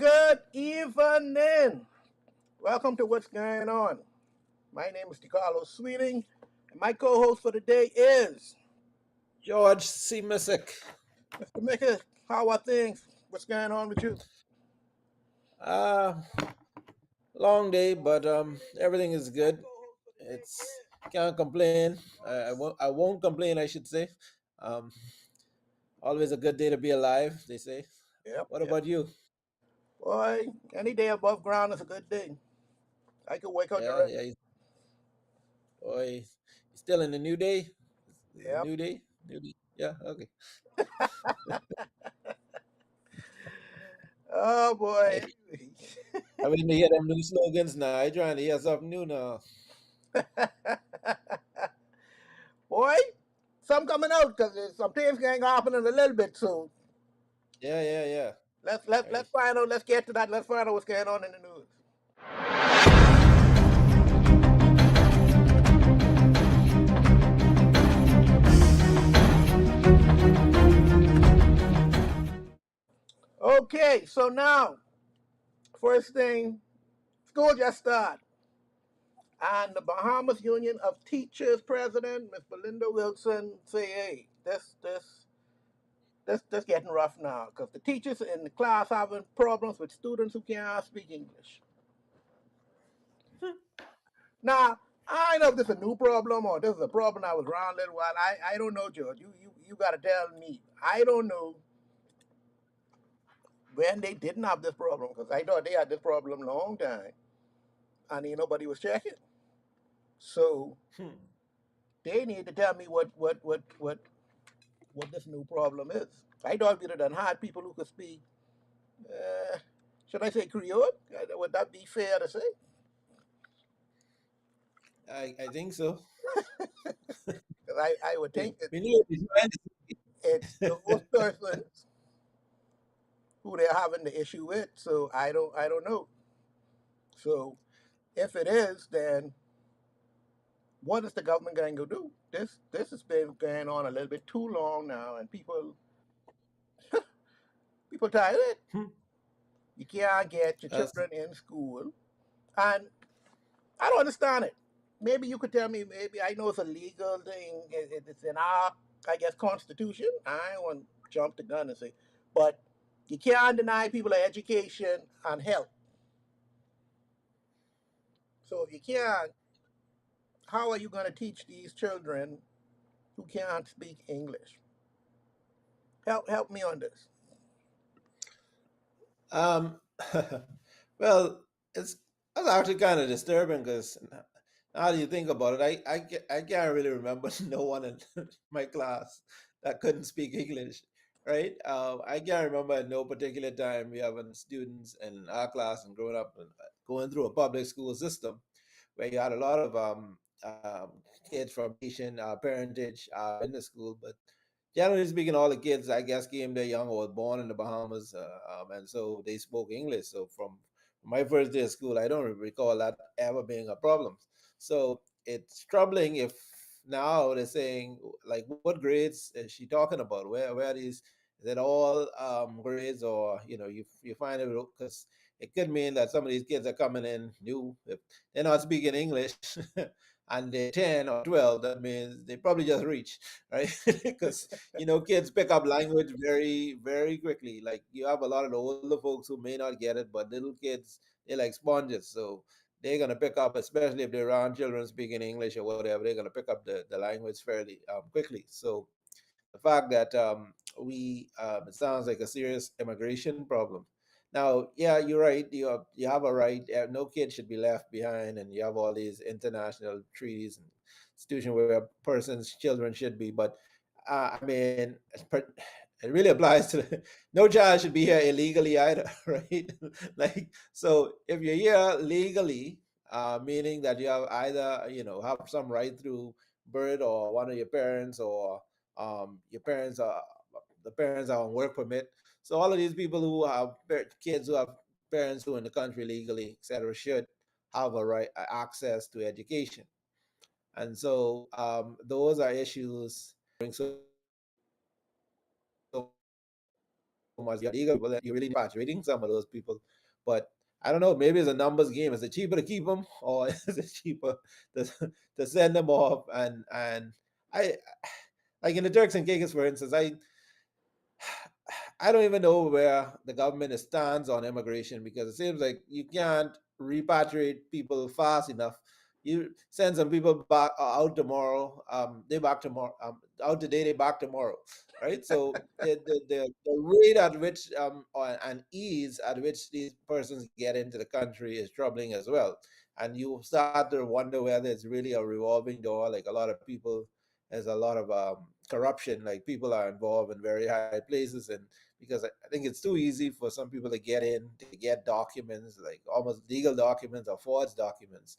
Good evening. Welcome to What's Going On. My name is DeCarlo Sweeting, and my co-host for the day is George C. Missick. Mr. Mickey. How are things? What's going on with you? Uh, Long day, but everything is good. It's Can't complain. I won't complain. I should say. Um, Always a good day to be alive. They say. Yep, What yep. about you? Boy, any day above ground is a good day. I could wake up Yeah, already. yeah. Boy, you still in the new day? Is it a Yep. new day? New day? Yeah. Okay. Oh boy. I, I mean to hear them new slogans now. I trying to hear something new now. Boy, some coming out because some things going to happen in a little bit. So Yeah, yeah, yeah. let's Right. find out. Let's get to that. Let's find out what's going on in the news. Okay, so now first thing, school just started. And the Bahamas Union of Teachers president, Miss Belinda Wilson, say, hey, this getting rough now because the teachers in the class having problems with students who can't speak English. Now, I know if this is a new problem or this is a problem I was around a little while. I don't know, George. You got to tell me. I don't know when they didn't have this problem because I thought they had this problem a long time and nobody was checking. So Hmm. they need to tell me what this new problem is. I thought we'd have done had people who could speak, uh, should I say Creole? Would that be fair to say? I think so. Because I would think We knew it was it's those persons who they're having the issue with. So I don't know. So if it is, then what is the government going to do? This has been going on a little bit too long now, and people tired of it. Hmm. You can't get your That's children in school, and I don't understand it. Maybe you could tell me. Maybe I know it's a legal thing. It's in our, I guess, constitution. I don't want to jump the gun and say, but you can't deny people education and health. So if you can't, how are you going to teach these children who can't speak English? Help me on this. Um, well, it's that's actually kind of disturbing because now that you think about it, I can't really remember no one in my class that couldn't speak English, right? I can't remember at no particular time we having students in our class and growing up and going through a public school system where you had a lot of kids from Haitian parentage in the school, but generally speaking, all the kids, I guess, came there young or was born in the Bahamas, and so they spoke English. So from my first day of school, I don't recall that ever being a problem. So it's troubling if now they're saying, like, what grades is she talking about? Where are these? Is it all grades, or you find it because it could mean that some of these kids are coming in new. If they're not speaking English and they're 10 or 12, that means they probably just reach, right? Because, kids pick up language very, very quickly. Like you have a lot of the older folks who may not get it, but little kids, they're like sponges. So they're going to pick up, especially if they're around children speaking English or whatever, they're going to pick up the language fairly quickly. So the fact that it sounds like a serious immigration problem. Now, yeah, you're right. You have a right. No kid should be left behind, and you have all these international treaties and institutions where a person's children should be. But I mean, it really applies to no child should be here illegally either, right? Like, so if you're here legally, meaning that you have either have some right through birth or one of your parents or your parents are the parents are on work permit. So all of these people who have kids who have parents who are in the country legally, etc., should have a right access to education. And so those are issues. So much illegal people, then you're really repatriating some of those people. But I don't know, maybe it's a numbers game. Is it cheaper to keep them, or is it cheaper to, to send them off? And I, like in the Turks and Caicos, for instance, I don't even know where the government stands on immigration, because it seems like you can't repatriate people fast enough. You send some people back out tomorrow, they back tomorrow, out today, they back tomorrow, right? So the rate at which and ease at which these persons get into the country is troubling as well. And you start to wonder whether it's really a revolving door. Like a lot of people, there's a lot of corruption. Like people are involved in very high places, and because I think it's too easy for some people to get in, to get documents, like almost legal documents or forged documents.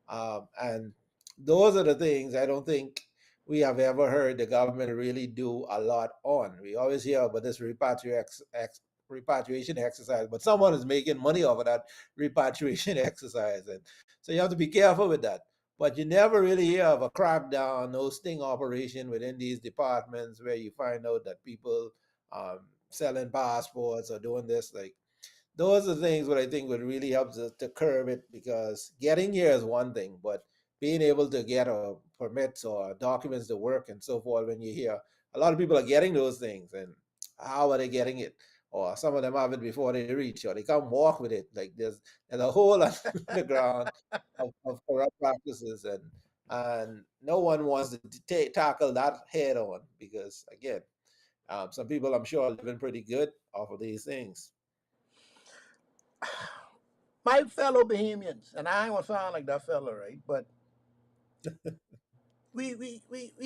And those are the things I don't think we have ever heard the government really do a lot on. We always hear about this repatriation exercise, but someone is making money off of that repatriation exercise. And so you have to be careful with that. But you never really hear of a crackdown, no sting operation within these departments where you find out that people um, selling passports or doing this. Like those are things what I think would really help to curb it, because getting here is one thing, but being able to get a permits or documents to work and so forth, when you hear a lot of people are getting those things, and how are they getting it? Or some of them have it before they reach, or they come walk with it. Like there's a whole underground of corrupt practices, and no one wants to tackle that head on, because again, some people I'm sure are living pretty good off of these things. My fellow Bahamians, and I don't sound like that fellow, right? But we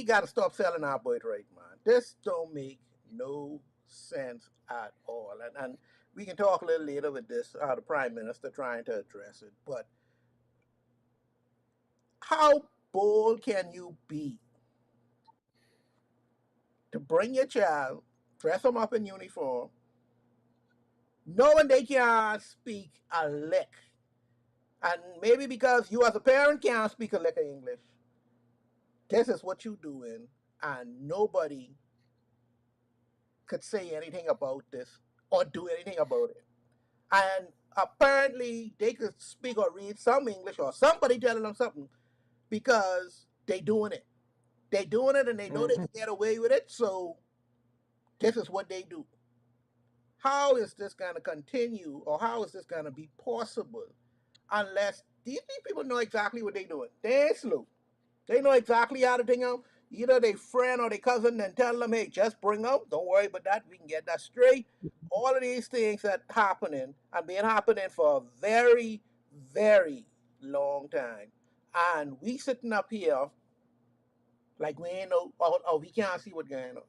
got to stop selling our birthright, man. This don't make no sense at all. And we can talk a little later with this, the prime minister trying to address it. But how bold can you be to bring your child, dress them up in uniform, knowing they can't speak a lick, and maybe because you as a parent can't speak a lick of English, this is what you doing, and nobody could say anything about this or do anything about it. And apparently they could speak or read some English or somebody telling them something because they doing it. They doing it and they know they Hmm. can get away with it, so this is what they do. How is this gonna continue or how is this gonna be possible unless these people know exactly what they're doing? They ain't slow. They know exactly how to bring them. Either their friend or their cousin and tell them, hey, just bring them. Don't worry about that. We can get that straight. All of these things that happening and been happening for a very, very long time. And we sitting up here like we ain't know, or we can't see what's going on.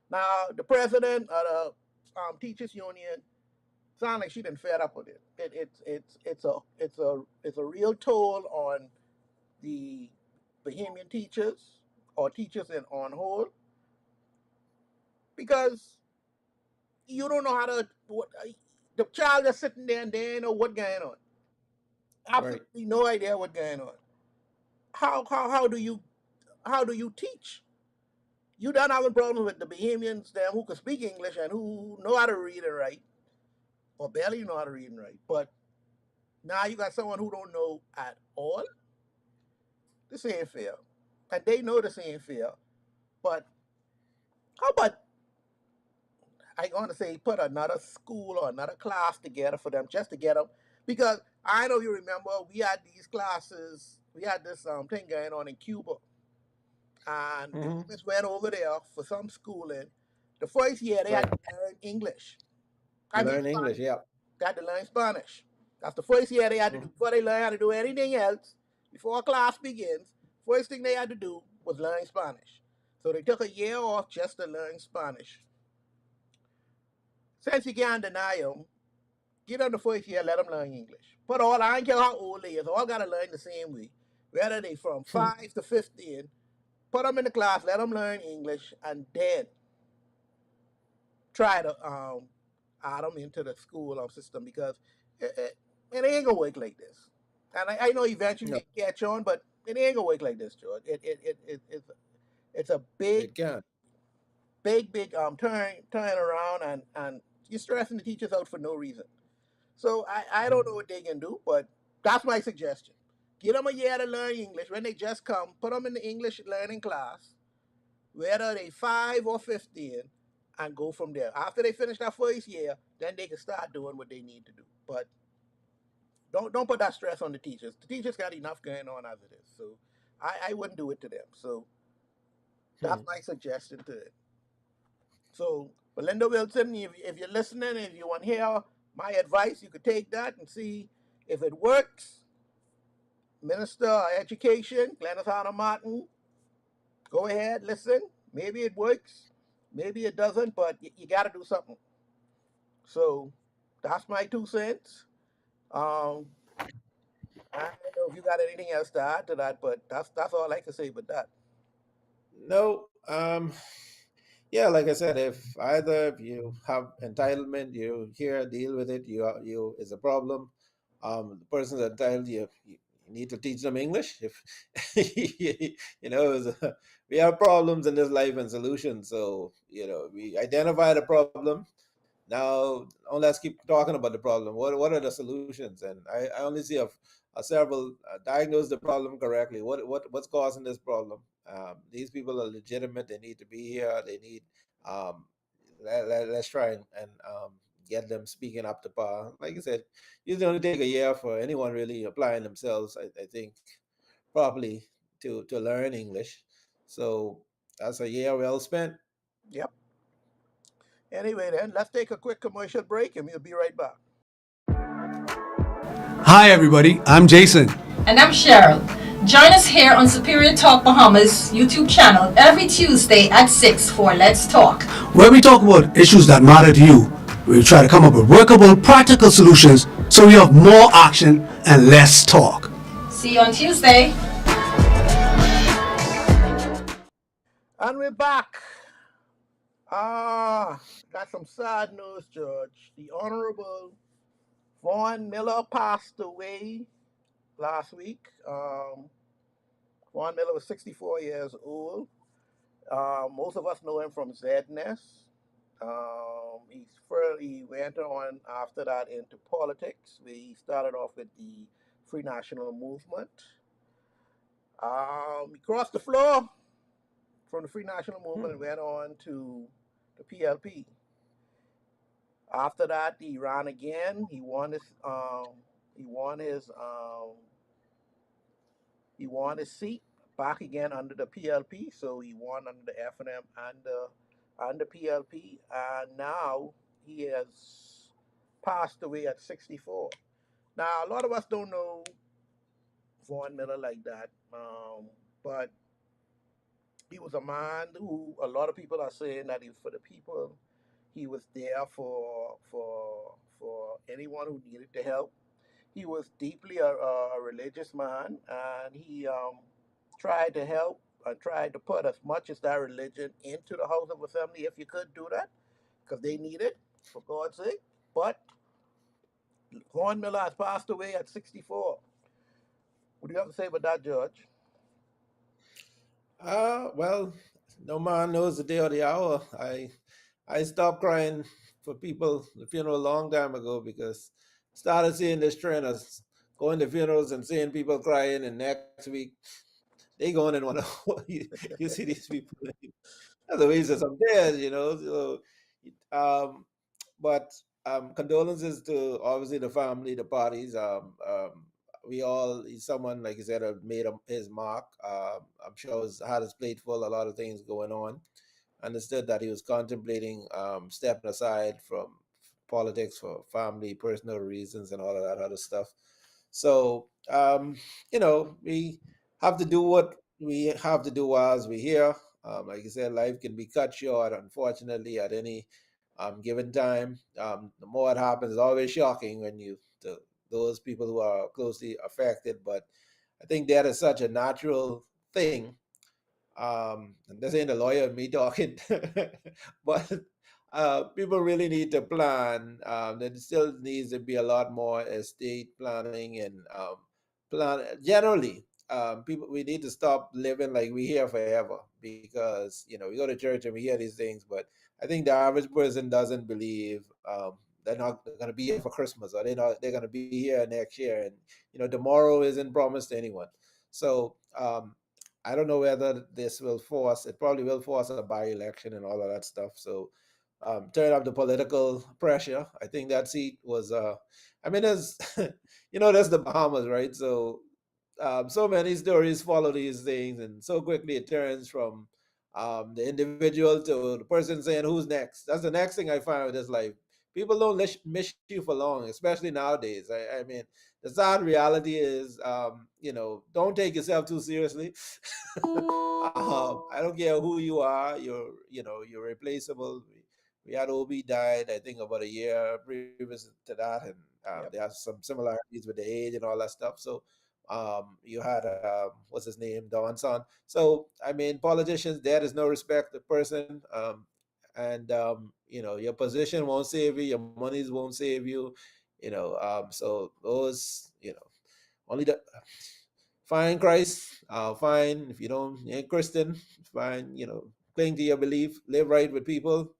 Now, the president of the teachers union sound like she didn't fed up with it. It's a real toll on the Bahamian teachers or teachers in on hold because you don't know how to what the child is sitting there and they ain't know what going on. Right. Absolutely no idea what going on. How do you teach? You done having problems with the Bahamians there who can speak English and who know how to read and write, or barely know how to read and write. But now you got someone who don't know at all. This ain't fair. And they know this ain't fair. But how about I going to say put another school or another class together for them just to get them because I know you remember we had these classes. We had this thing going on in Cuba, and Hmm. Bahamians went over there for some schooling. The first year they had Right. to learn English. I mean Learn English. Spanish. Yeah. They had to learn Spanish. That's the first year they had to do Hmm. before they learn how to do anything else. Before class begins, first thing they had to do was learn Spanish. So they took a year off just to learn Spanish. Since you can't deny them, get them the first year, let them learn English. But all, I don't care how old they is, all got to learn the same way. Whether they from 5 to 15, put them in the class, let them learn English, and then try to add them into the school system because it ain't going to work like this. And I know eventually No, they catch on, but it ain't going to work like this, George. It's a big, it can. big turn around, and You're stressing the teachers out for no reason. So I don't know Mhm. what they can do, but that's my suggestion. Give them a year to learn English. When they just come, put them in the English learning class, whether they 5 or 15, and go from there. After they finish that first year, then they can start doing what they need to do. But don't put that stress on the teachers. The teachers got enough going on as it is. So I wouldn't do it to them. So that's Hmm. my suggestion to it. So Belinda Wilson, if you're listening, if you want to hear my advice, you could take that and see if it works. Minister of Education, Glennis Hanna Martin, go ahead, listen. Maybe it works, maybe it doesn't, but you got to do something. So that's my 2 cents. Um, I don't know if you got anything else to add to that, but that's all I can say about that. No, yeah, like I said, if either if you have entitlement, you here deal with it. You is a problem. The person's entitled. You need to teach them English. If we have problems in this life and solutions. So we identify the problem. Now, let's keep talking about the problem. What are the solutions? And I only see a several diagnose the problem correctly. What's causing this problem? These people are legitimate. They need to be here. They need um, let's try and get them speaking up to par. Like I said, usually only take a year for anyone really applying themselves. I think properly to learn English. So that's a year well spent. Yep. Anyway, then let's take a quick commercial break, and we'll be right back. Hi, everybody. I'm Jason. And I'm Cheryl. Join us here on Superior Talk Bahamas YouTube channel every Tuesday at 6 for Let's Talk. Where we talk about issues that matter to you. We try to come up with workable, practical solutions so we have more action and less talk. See you on Tuesday. And we're back. Got some sad news, George. The Honorable Vaughn Miller passed away last week. Vaughn Miller was 64 years old. Most of us know him from Zedness. He went on after that into politics. We started off with the Free National Movement. He crossed the floor from the Free National Movement and Hmm. went on to the PLP. After that, he ran again. He won his he won his seat back again under the PLP. So he won under the FNM and the PLP, and now he has passed away at 64. Now a lot of us don't know Vaughn Miller like that, but he was a man who a lot of people are saying that he was for the people. He was there for anyone who needed the help. He was deeply a religious man, and he tried to help and tried to put as much as that religion into the house of assembly if you could do that, because they need it, for God's sake. But Horn Miller has passed away at 64. What do you have to say about that, George? Well, no man knows the day or the hour. I stopped crying for people the funeral a long time ago because I started seeing this trend of going to funerals and seeing people crying, and next week they going and want to you see these people. That's a waste of some tears. So, um, but condolences to obviously the family, the parties. We all, he's someone like you said, made his mark. I'm sure he's had his plate full, a lot of things going on. Understood that he was contemplating stepping aside from politics for family, personal reasons, and all of that other stuff. So, we have to do what we have to do whilst we're here. Like you said, life can be cut short, unfortunately, at any given time. The more it happens, it's always shocking when those people who are closely affected. But I think that is such a natural thing. And this ain't a lawyer and me talking, but people really need to plan. There still needs to be a lot more estate planning and plan generally. people, we need to stop living like we here forever, because we go to church and we hear these things, but I think the average person doesn't believe they're not going to be here for Christmas, or they're going to be here next year, and tomorrow isn't promised to anyone. So I don't know whether this will force. It probably will force a by-election and all of that stuff. So turn up the political pressure. I think that seat was. I mean, there's that's the Bahamas, right? So so many stories follow these things, and so quickly it turns from the individual to the person saying who's next. That's the next thing I find with this life. People don't miss you for long, especially nowadays. I mean, the sad reality is, don't take yourself too seriously. I don't care who you are. You're replaceable. We had Obi died, I think, about a year previous to that, and there Yep. are some similarities with the age and all that stuff. So you had what's his name, Don Son. So I mean, politicians, there is no respect of person, and your position won't save you, your monies won't save you. So those, only the find Christ, fine. If you ain't Christian, fine. Cling to your belief, live right with people,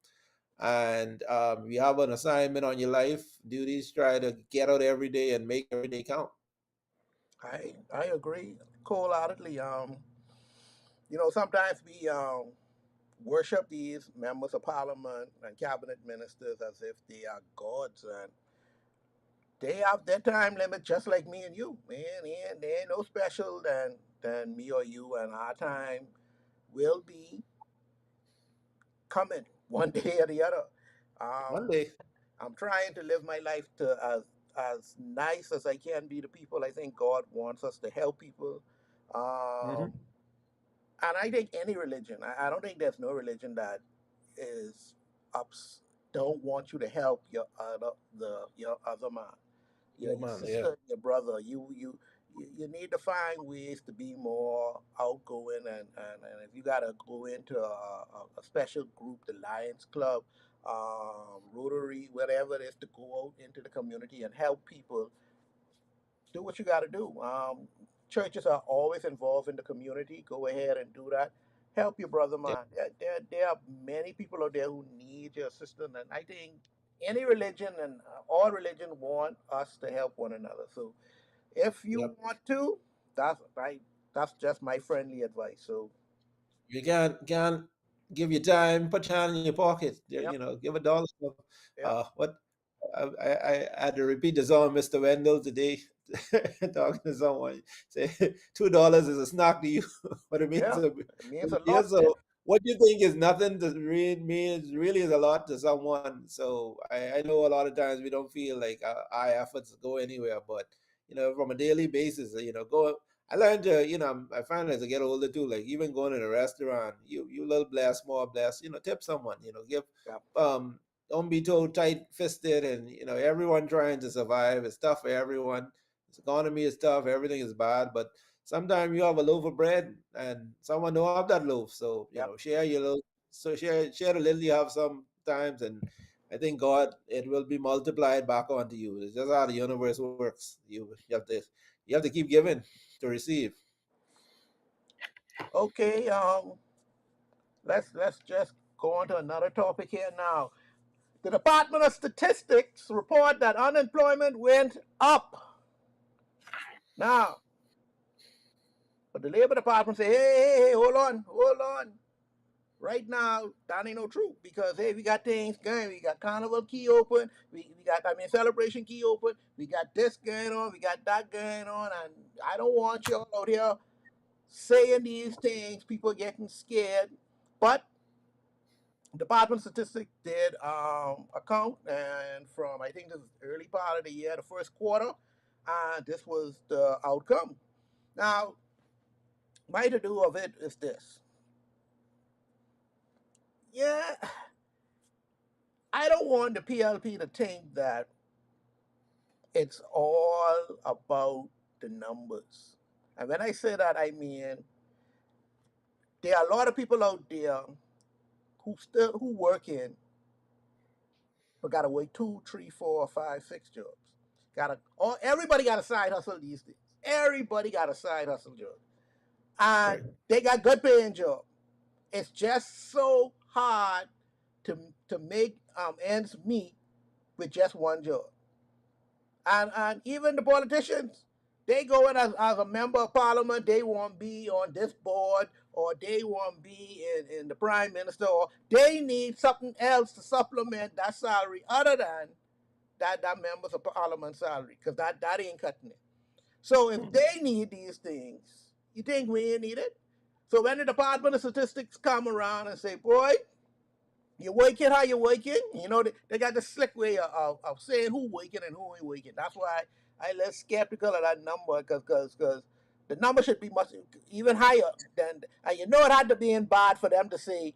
and you have an assignment on your life, duties. Try to get out every day and make every day count. I agree wholeheartedly. Sometimes we worship these members of parliament and cabinet ministers as if they are gods, and they have their time limit just like me and you, man. They ain't no special than me or you, and our time will be coming one day or the other. One Um, day. I'm trying to live my life to as nice as I can be to people. I think God wants us to help people. Um, Hmm. and I think any religion, I don't think there's no religion that is ups don't want you to help your other man, Yeah, your man. Yeah. sister, your brother. You need to find ways to be more outgoing, and if you gotta go into a special group, the Lions Club, Rotary, whatever it is, to go out into the community and help people, do what you got to do. Churches are always involved in the community. Go ahead and do that. Help your brother, Yep. man. There are many people out there who need your assistance, and I think any religion and all religion want us to help one another. So if you Yep. want to, that's right. That's just my friendly advice. So You can't give your time, put your hand in your pocket. yep, Give $1. yep, What I had to repeat the song, Mr. Wendell, today, talking to someone. Say $2 is a snack to you, but it means yeah. a It means a yeah. lot to them. So what you think is nothing to really is a lot to someone. So I know a lot of times we don't feel like our efforts go anywhere, but from a daily basis, go. I learned to, I find as I get older too, like even going to a restaurant, you little bless, small bless, tip someone, give, Yep, um, don't be too tight fisted, and everyone trying to survive. It's tough for everyone. This economy is tough, everything is bad, but sometimes you have a loaf of bread and someone don't have that loaf. So, yep. share your little, so share the little you have sometimes, and I think God, it will be multiplied back onto you. It's just how the universe works. You have to keep giving to receive. Okay. Let's just go on to another topic here now. The Department of Statistics report that unemployment went up. Now, but the Labor Department say, hey, hold on. Right now, that ain't no truth because hey, we got things going. We got Carnival Key open. We got Celebration Key open. We got this going on. We got that going on, and I don't want y'all out here saying these things. People getting scared, but Department of Statistics did a count, and from I think this is early part of the year, the first quarter, this was the outcome. Now, my to do of it is this. Yeah, I don't want the PLP to think that it's all about the numbers. And when I say that, I mean there are a lot of people out there who working but gotta work two, three, four, five, six jobs. Everybody got a side hustle these days. Everybody got a side hustle job. and Right. they got good paying job. It's just so hard to make ends meet with just one job. And even the politicians, they go in as a member of parliament, they want to be on this board, or they want to be in the prime minister, or they need something else to supplement that salary other than that members of parliament salary, because that ain't cutting it. So if Hmm. they need these things, you think we ain't need it? So when the Department of Statistics come around and say, boy, you working how you working, they got the slick way of saying who working and who ain't working. That's why I less skeptical of that number, because the number should be much even higher than, and it had to be in bad for them to say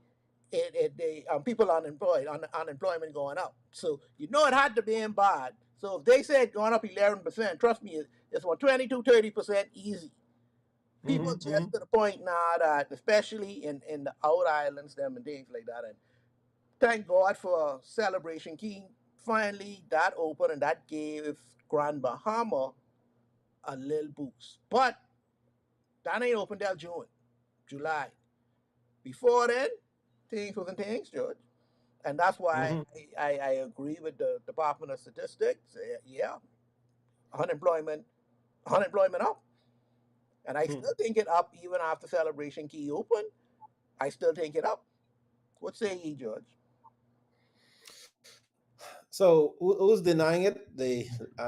they people unemployed, unemployment going up. So it had to be in bad. So if they said going up 11%, trust me, it's what 22-30% easy. People Hmm. just to the point now that, especially in the out islands, them and things like that, and thank God for Celebration Key. Finally, that opened and that gave Grand Bahama a little boost. But that ain't open till June, July. Before then, things wasn't things, George. And that's why Hmm. I agree with the Department of Statistics. Yeah, unemployment, unemployment up. And I still think it up even after Celebration Key open. I still think it up. What say ye, George? So who's denying it? The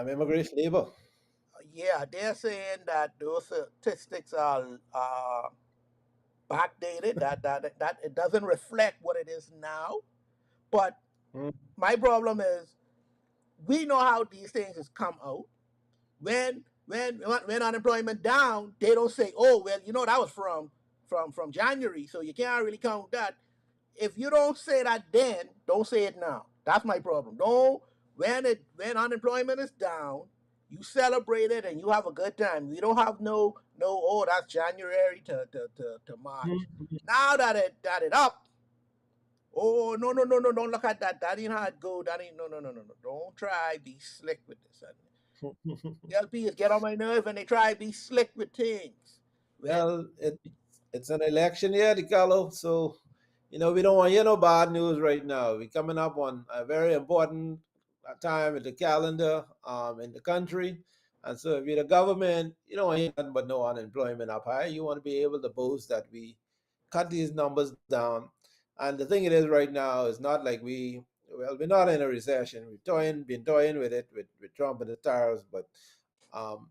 immigration labor. Yeah, they're saying that those statistics are backdated. That it doesn't reflect what it is now. But Mm. my problem is we know how these things has come out. When unemployment down, they don't say, oh well, that was from January, so you can't really count that. If you don't say that then, don't say it now. That's my problem. Don't when unemployment is down, you celebrate it and you have a good time. You don't have no oh that's January to March. Mhm. Now that it up, oh no, don't look at that. That ain't how it go. That ain't no. Don't try be slick with this. And LP is get on my nerve and they try be slick with things. When Well, it's an election year, DiCarlo, so we don't want to hear no bad news right now. We're coming up on a very important time in the calendar in the country. And so if you're the government, you don't want to hear nothing but no unemployment up high. You want to be able to boast that we cut these numbers down. And the thing it is right now is not like we're not in a recession. Been toying with it with Trump and the tariffs, but um,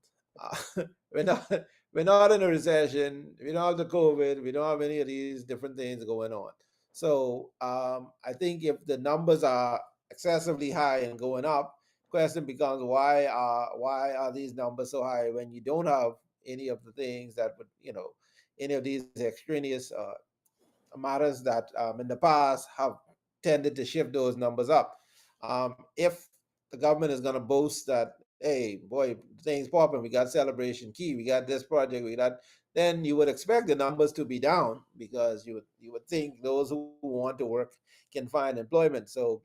we're not we're not in a recession. We don't have the COVID. We don't have any of these different things going on. So I think if the numbers are excessively high and going up, question becomes why are these numbers so high when you don't have any of the things that would any of these extraneous matters that in the past have tended to shift those numbers up. If the government is going to boast that, hey, boy, things popping, we got Celebration Key, we got this project, then you would expect the numbers to be down because you would think those who want to work can find employment. So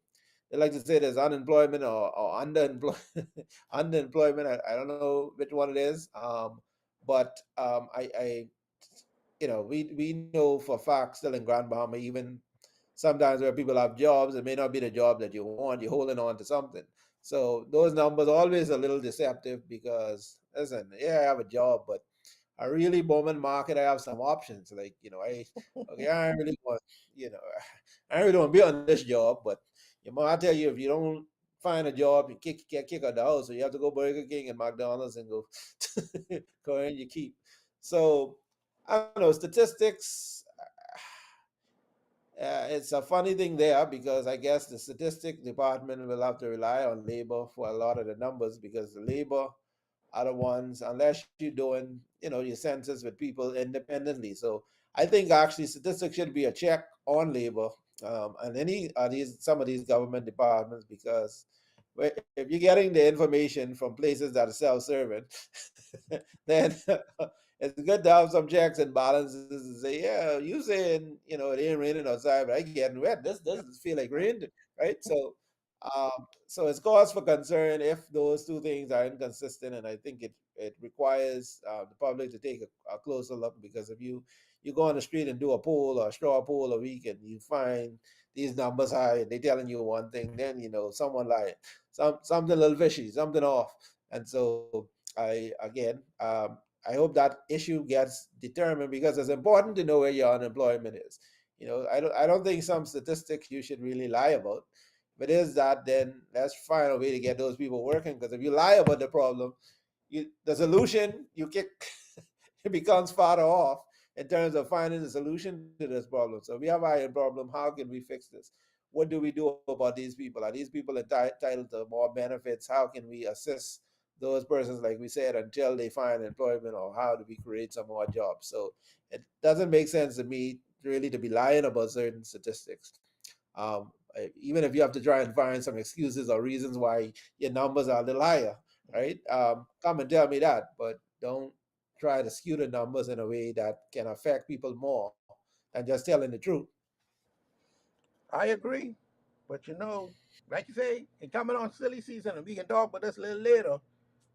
they like to say there's unemployment or underemployment. Underemployment. I don't know which one it is. But I we know for facts still in Grand Bahama, even sometimes where people have jobs, it may not be the job that you want. You're holding on to something. So those numbers are always a little deceptive because listen, yeah, I have a job, but a really booming market, I have some options. Like, okay, I don't really want, you know, I really don't want to be on this job, but I tell you, if you don't find a job, you get kicked out of the house, so you have to go Burger King and McDonald's and go go and you keep. So I don't know statistics. It's a funny thing there because I guess the statistic department will have to rely on labor for a lot of the numbers because the labor are the ones, unless you're doing, your census with people independently. So I think actually statistics should be a check on labor and any these some of these government departments because if you're getting the information from places that are self-serving, then it's good to have some checks and balances and say, yeah, you saying, it ain't raining outside, but I getting wet. This doesn't feel like rain, right? So So it's cause for concern if those two things are inconsistent, and I think it requires the public to take a closer look, because if you go on the street and do a poll or a straw poll a week and you find these numbers high and they telling you one thing, then someone lying, something a little fishy, something off. And so I hope that issue gets determined, because it's important to know where your unemployment is. I don't think some statistics you should really lie about. If it is that, then let's find a way to get those people working. Because if you lie about the problem, the solution you kick it becomes farther off in terms of finding the solution to this problem. So we have a problem. How can we fix this? What do we do about these people? Are these people entitled to more benefits? How can we assist those persons, like we said, until they find employment, or how do we create some more jobs? So it doesn't make sense to me really to be lying about certain statistics. Even if you have to try and find some excuses or reasons why your numbers are the liar, right? Come and tell me that, but don't try to skew the numbers in a way that can affect people more than just telling the truth. I agree. But like you say, it's coming on silly season, and we can talk about this a little later.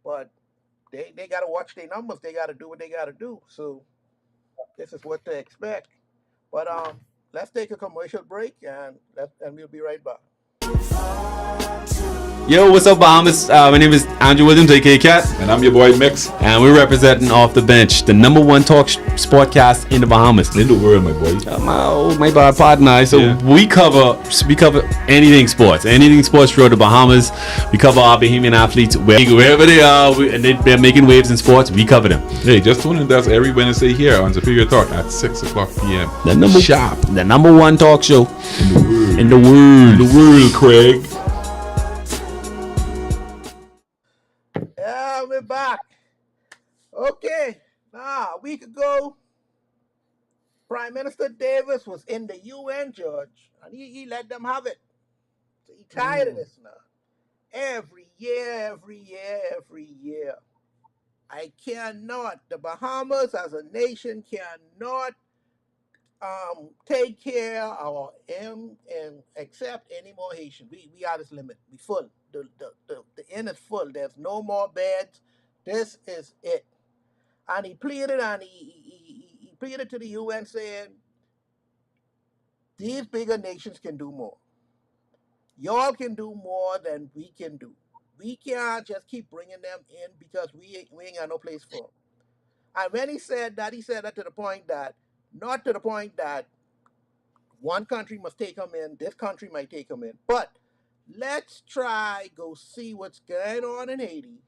But they got to watch their numbers. They got to do what they got to do. So this is what they expect. But let's take a commercial break, and we'll be right back. Yo, what's up, Bahamas? My name is Andrew Williams, aka Cat, And I'm your boy Mix. and we're representing Off the Bench, the number one talk sportcast in the Bahamas. In the world, my boy. My bad partner. So Yeah. we cover anything sports throughout the Bahamas. We cover our Bahamian athletes wherever they are, and they're making waves in sports. We cover them. Hey, just tune in. That's every Wednesday here on Superior Talk at 6 o'clock p.m. The number one talk show in the world. In the world, Craig. Yeah, we're back. Okay. Now, a week ago, Prime Minister Davis was in the UN, George, and he let them have it. So he tired of this now. Every year, every year, every year. I cannot. The Bahamas as a nation cannot take care or and accept any more Haitian. We are this limit. We full. The inn is full. There's no more beds. This is it. And he pleaded, and he pleaded to the UN, saying these bigger nations can do more. Y'all can do more than we can do. We can't just keep bringing them in because we ain't got no place for them. And when he said that to the point that, not to the point that one country must take them in, this country might take them in, but let's try go see what's going on in Haiti,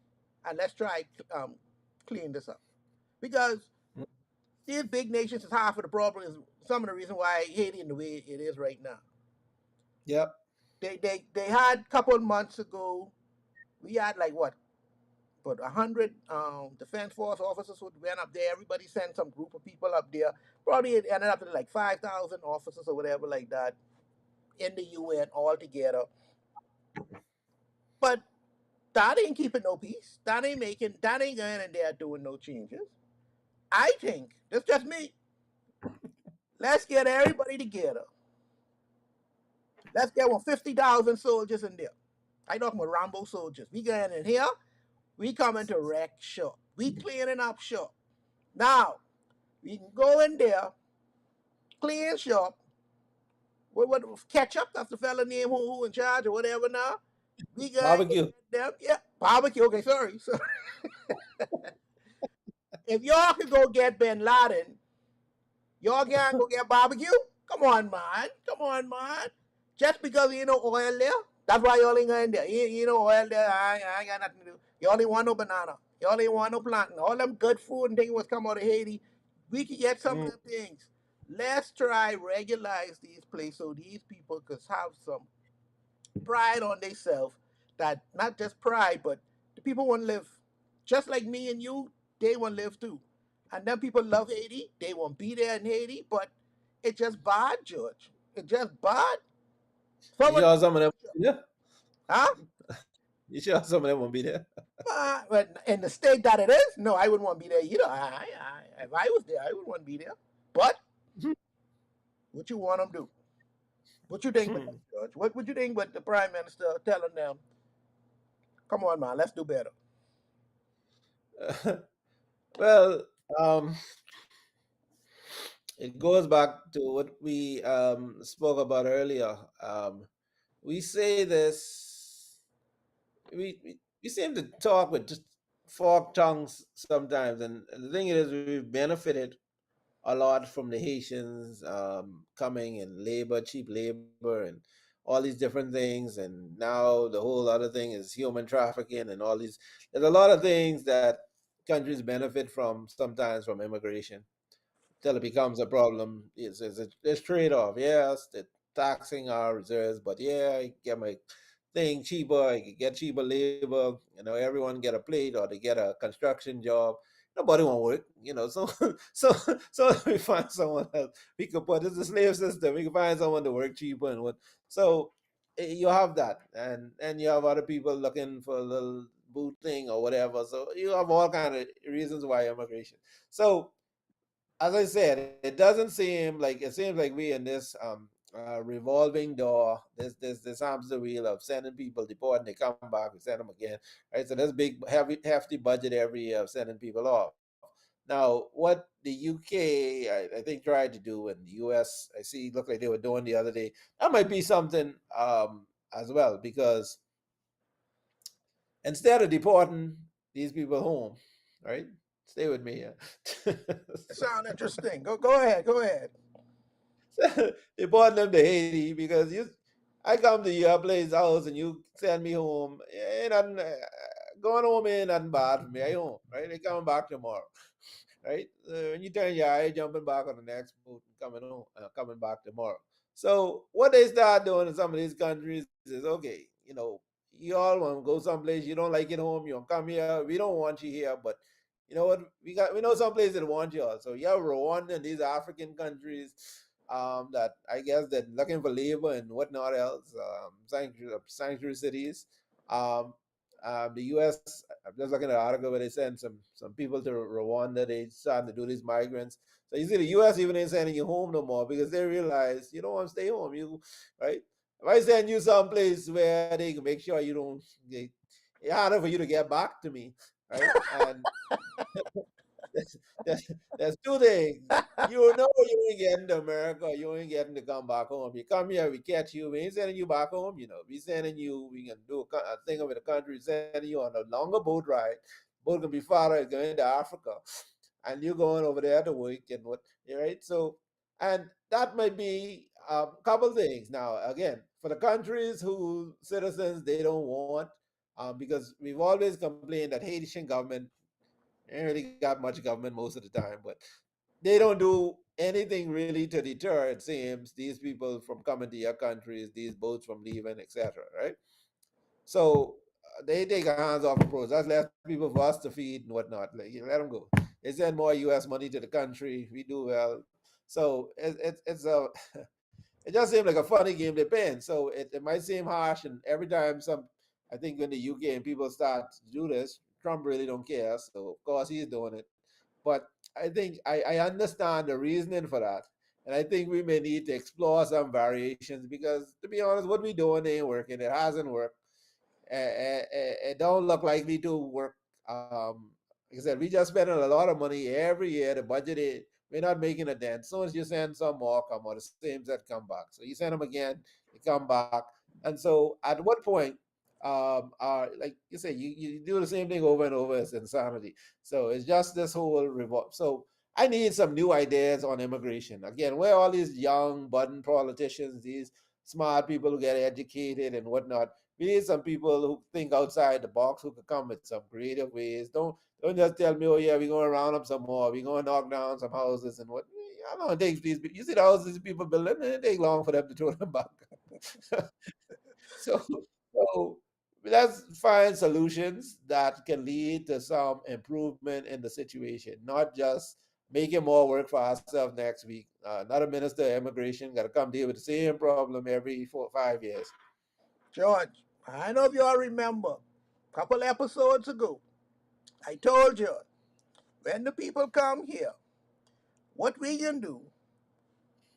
and let's try clean this up. Because these big nations is half of the problem, is some of the reason why Haiti in the way it is right now. Yep. They had a couple of months ago, we had like what, but 100 defense force officers who went up there. Everybody sent some group of people up there. Probably it ended up with like 5,000 officers or whatever like that in the UN altogether. But that ain't keeping no peace. That ain't going in there doing no changes. I think, that's just me. Let's get everybody together. Let's get 50,000 soldiers in there. I talking about Rambo soldiers. We going in here, we coming to wreck shop. We cleaning up shop. Now, we can go in there, clean shop. What Ketchup? That's the fella name who in charge or whatever now. We got Barbecue. them. Yeah, barbecue. Okay, sorry. So if y'all could go get Bin Laden, y'all can't go get barbecue? Come on, man. Come on, man. Just because you know oil there, that's why y'all ain't going there. You know oil there, I ain't got nothing to do. Y'all ain't want no banana. Y'all ain't want no plantain. All them good food and things was come out of Haiti. We could get some of them things. Let's try regularize these places so these people could have some pride on themselves. That not just pride, but the people want to live just like me and you. They want to live too, and then people love Haiti. They want to be there in Haiti, but it's just bad, George. It's just bad. You sure some of them? Yeah. Huh? You sure some of them won't be there? But in the state that it is, no, I wouldn't want to be there either. If I was there, I wouldn't want to be there. But what you want them to do? What you think with that, George? What would you think with the prime minister telling them, "Come on, man, let's do better"? Well, um, it goes back to what we spoke about earlier. We say this, we seem to talk with just forked tongues sometimes. And the thing is, we've benefited a lot from the Haitians coming and labor, cheap labor, and all these different things. And now the whole other thing is human trafficking and all these. There's a lot of things that countries benefit from sometimes from immigration till it becomes a problem. It's trade off. Yes, the taxing our reserves, but yeah, I get my thing cheaper. I can get cheaper labor. Everyone get a plate or they get a construction job. Nobody want to work. So so we find someone else. We could put this is a slave system. We can find someone to work cheaper and what. So you have that, and you have other people looking for a little boot thing or whatever. So you have all kind of reasons why immigration. So as I said, it doesn't seem like it seems like we in this revolving door, this hamster wheel of sending people, deporting, they come back, we send them again, right? So there's big, heavy, hefty budget every year of sending people off. Now, what the UK, I think, tried to do, and the US, I see, looked like they were doing the other day, that might be something as well, because instead of deporting these people home, right? Stay with me here. It sounds interesting. Go ahead. Go ahead. They brought them to Haiti because I come to your place house and you send me home. Ain't nothing, going home ain't nothing bad for me. I home, right? They coming back tomorrow, right? When you turn your eye, jumping back on the next boat and coming home, coming back tomorrow. So what they start doing in some of these countries is okay. You all want to go someplace you don't like it home. You want to come here. We don't want you here, but you know what? We know some places that want you all. So you have Rwanda and these African countries that I guess they're looking for labor and whatnot else. Sanctuary cities. Um, the U.S. I'm just looking at an article where they send some people to Rwanda. They starting to do these migrants. So you see, the U.S. even ain't sending you home no more because they realize you don't want to stay home. You right? If I send you someplace where they can make sure you don't, it's harder for you to get back to me, right? And there's, there's, there's two things. You know you ain't getting to America, you ain't getting to come back home. You come here, we catch you, we ain't sending you back home, We sending you, we can do a thing over the country, sending you on a longer boat ride. Boat can be farther going to Africa. And you're going over there to work and what, right? So, and that might be a couple things. Now, again, for the countries who citizens they don't want, because we've always complained that Haitian government ain't really got much government most of the time, but they don't do anything really to deter, it seems, these people from coming to your countries, these boats from leaving, etc. Right? So they take a hands off approach. That's less people for us to feed and whatnot. Like, let them go. They send more U.S. money to the country. We do well. So it's a it just seems like a funny game they're playing. So it might seem harsh, and every time I think when the UK and people start to do this, Trump really don't care. So of course he's doing it. But I think I understand the reasoning for that. And I think we may need to explore some variations because, to be honest, what we're doing ain't working. It hasn't worked. It don't look likely to work. Like I said, we just spending a lot of money every year. The budget, we're not making a dent. As soon as you send some more, come on, the same set come back. So you send them again, they come back. And so at what point, like you say, you do the same thing over and over, it's insanity. So it's just this whole revolt. So I need some new ideas on immigration. Again, where all these young, budding politicians, these smart people who get educated and whatnot, we need some people who think outside the box, who could come with some creative ways. Don't just tell me, oh yeah, we're going to round up some more, we're going to knock down some houses and what. How long it takes these? You see the houses people building, it take long for them to throw them back. so, so let's find solutions that can lead to some improvement in the situation, not just making more work for ourselves next week. Another minister of immigration got to come deal with the same problem every 4 or 5 years. George, I know if you all remember, a couple episodes ago, I told you when the people come here, what we can do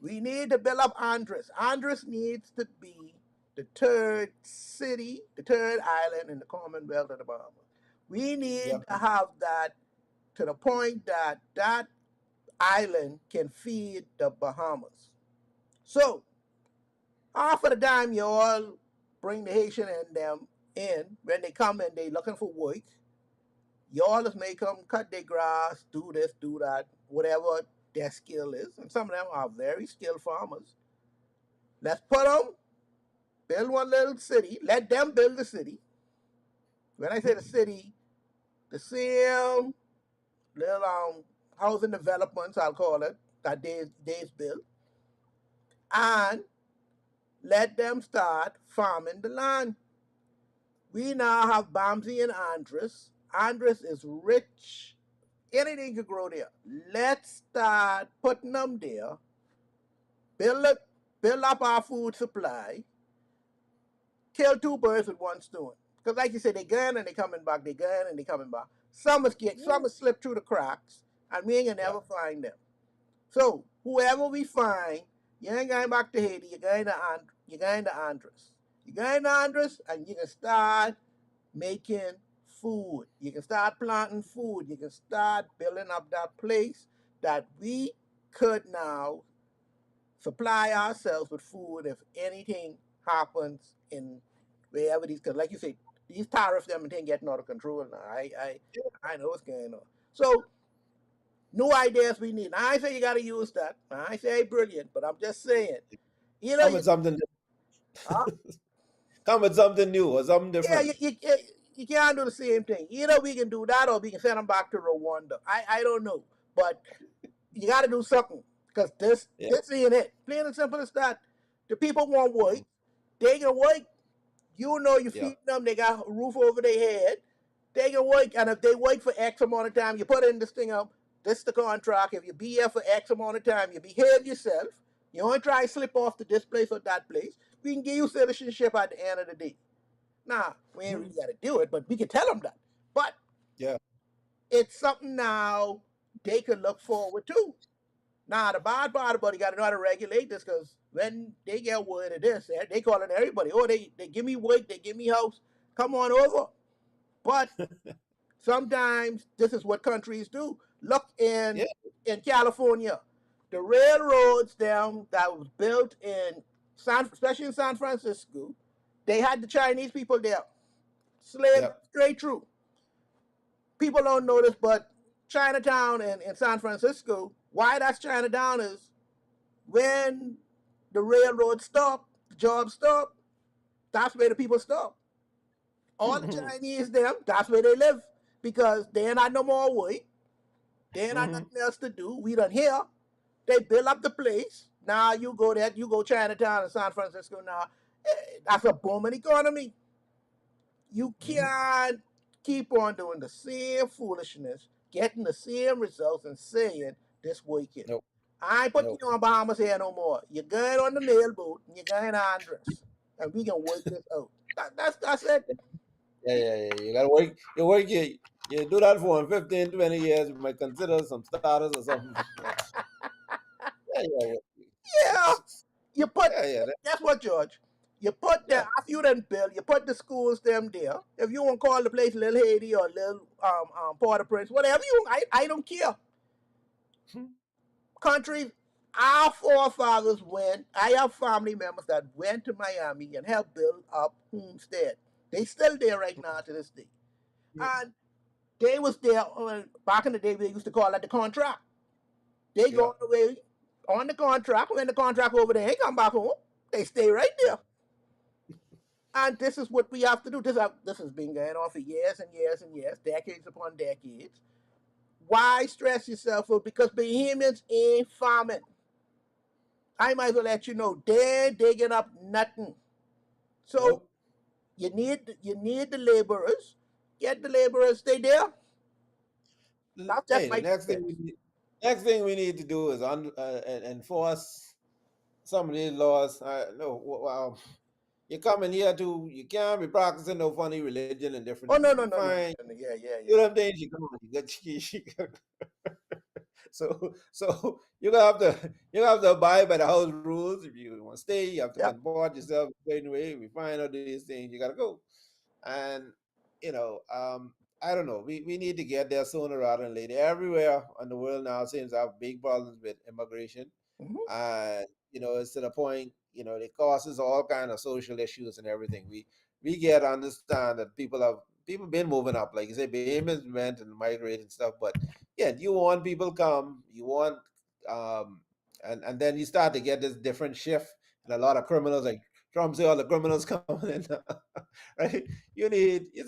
We need to build up Andres. Andres needs to be the third city, the third island in the Commonwealth of the Bahamas. We need Yep. to have that to the point that that island can feed the Bahamas. So, half of the time you all bring the Haitian and them in, when they come and they looking for work, you all just make them cut their grass, do this, do that, whatever their skill is. And some of them are very skilled farmers. Let's put them, build one little city, let them build the city. When I say the city, the same little housing developments, I'll call it, that they's built, and let them start farming the land. We now have Bamsey and Andres. Andres is rich. Anything could grow there. Let's start putting them there. Build it, build up our food supply. Kill two birds with one stone. Because like you said, they gone and they coming back. They gone and they coming back. Some will slip through the cracks, and we ain't gonna never find them. So whoever we find, you ain't going back to Haiti. You're going to Andres. You're going to Andres, and you can start making food. You can start planting food. You can start building up that place that we could now supply ourselves with food if anything happens in wherever these. Because, like you say, these tariffs, them and thing getting out of control now. I know what's going on. So new ideas we need. I say you got to use that. I say brilliant, but I'm just saying, you know, Come with something. huh? Come with something new or something Yeah, different. you can't do the same thing. Either we can do that or we can send them back to Rwanda. I don't know, but you got to do something because Yeah. this ain't it. Plain and simple as that. The people want work. They can work. You know, you Yeah. feed them. They got a roof over their head. They can work, and if they work for X amount of time, you put in this thing up. This is the contract. If you be here for X amount of time, you behave yourself. You don't try to slip off to this place or that place. We can give you citizenship at the end of the day. Nah, we ain't really got to do it, but we can tell them that. But Yeah. it's something now they could look forward to. Now, the bad part about it, you got to know how to regulate this because when they get word of this, they calling everybody. Oh, they give me work, they give me house. Come on over. But sometimes this is what countries do. Look Yeah. in California, the railroads down that was built in especially in San Francisco, they had the Chinese people there, slave Yeah. straight through. People don't know this, but Chinatown in San Francisco, why that's Chinatown is when the railroad stopped, the jobs stopped, that's where the people stop. All the Hmm. Chinese them, that's where they live because they ain't had no more work. They ain't had Hmm. nothing else to do. We done here. They build up the place. Now you go there, you go Chinatown in San Francisco now. That's a booming economy. You Hmm. can't keep on doing the same foolishness, getting the same results and saying this working. No. I ain't putting No. you on Bahamas here no more. You're going on the mailboat and you're going to Andres. And we can work this out. That's it. Yeah. Yeah. Yeah. You gotta work. You work. You do that for 15, 20 years. You might consider some status or something. But yeah. Yeah. Yeah. You put Yeah. Yeah. guess what, George? You put the Yeah. after you done build, you put the schools them there. If you want to call the place Little Haiti or Little Port-au-Prince, whatever you I don't care. Countries, our forefathers went. I have family members that went to Miami and helped build up homestead. They still there right now to this day. And they was there back in the day. We used to call that the contract. They Yeah. go away on the contract. When the contract over there, they come back home. They stay right there. And this is what we have to do. This has been going on for years and years and years, decades upon decades. Why stress yourself out? Because Bahamians ain't farming. I might as well let you know they're digging up nothing. So Nope. you need the laborers. Get the laborers, stay there. That's just Hey, the my next thing tips. next thing we need to do is enforce some of these laws. No, you come in here to you can't be practicing no funny religion and different Oh things. no no You no no find no, no. Yeah yeah do yeah. them things you come on, you get So you have to abide by the house rules. If you want to stay, you have to Yep. comport yourself a certain way. If you find out these things, you gotta go. And you know, I don't know. We need to get there sooner rather than later. Everywhere in the world now seems to have big problems with immigration, Hmm. and it's to the point. It causes all kind of social issues and everything. We get to understand that people been moving up, like you say, Bahamians went and migrated and stuff. But yeah, you want people come, you want, and then you start to get this different shift, and a lot of criminals, like Trump say, all the criminals coming in, right? You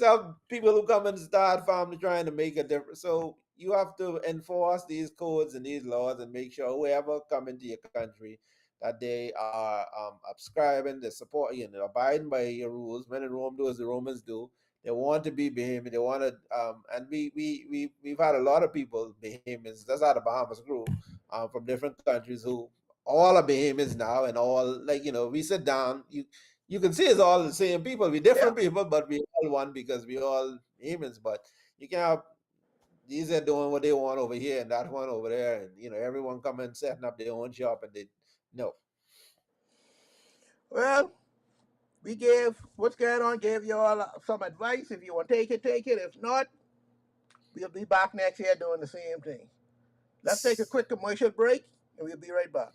have people who come and start family trying to make a difference. So you have to enforce these codes and these laws and make sure whoever come into your country that they are subscribing, they support, abiding by your rules. When in Rome do as the Romans do. They want to be Bahamian. They want to, and we've had a lot of people Bahamians. That's how the Bahamas grew, from different countries who all are Bahamians now, and all like we sit down. You can see it's all the same people. We Yeah. different people, but we all one because we all humans. But you can have these are doing what they want over here and that one over there, and everyone coming setting up their own shop, and they no. Well, we gave what's going on. Gave you all some advice. If you want to take it, take it. If not, we'll be back next year doing the same thing. Let's take a quick commercial break, and we'll be right back.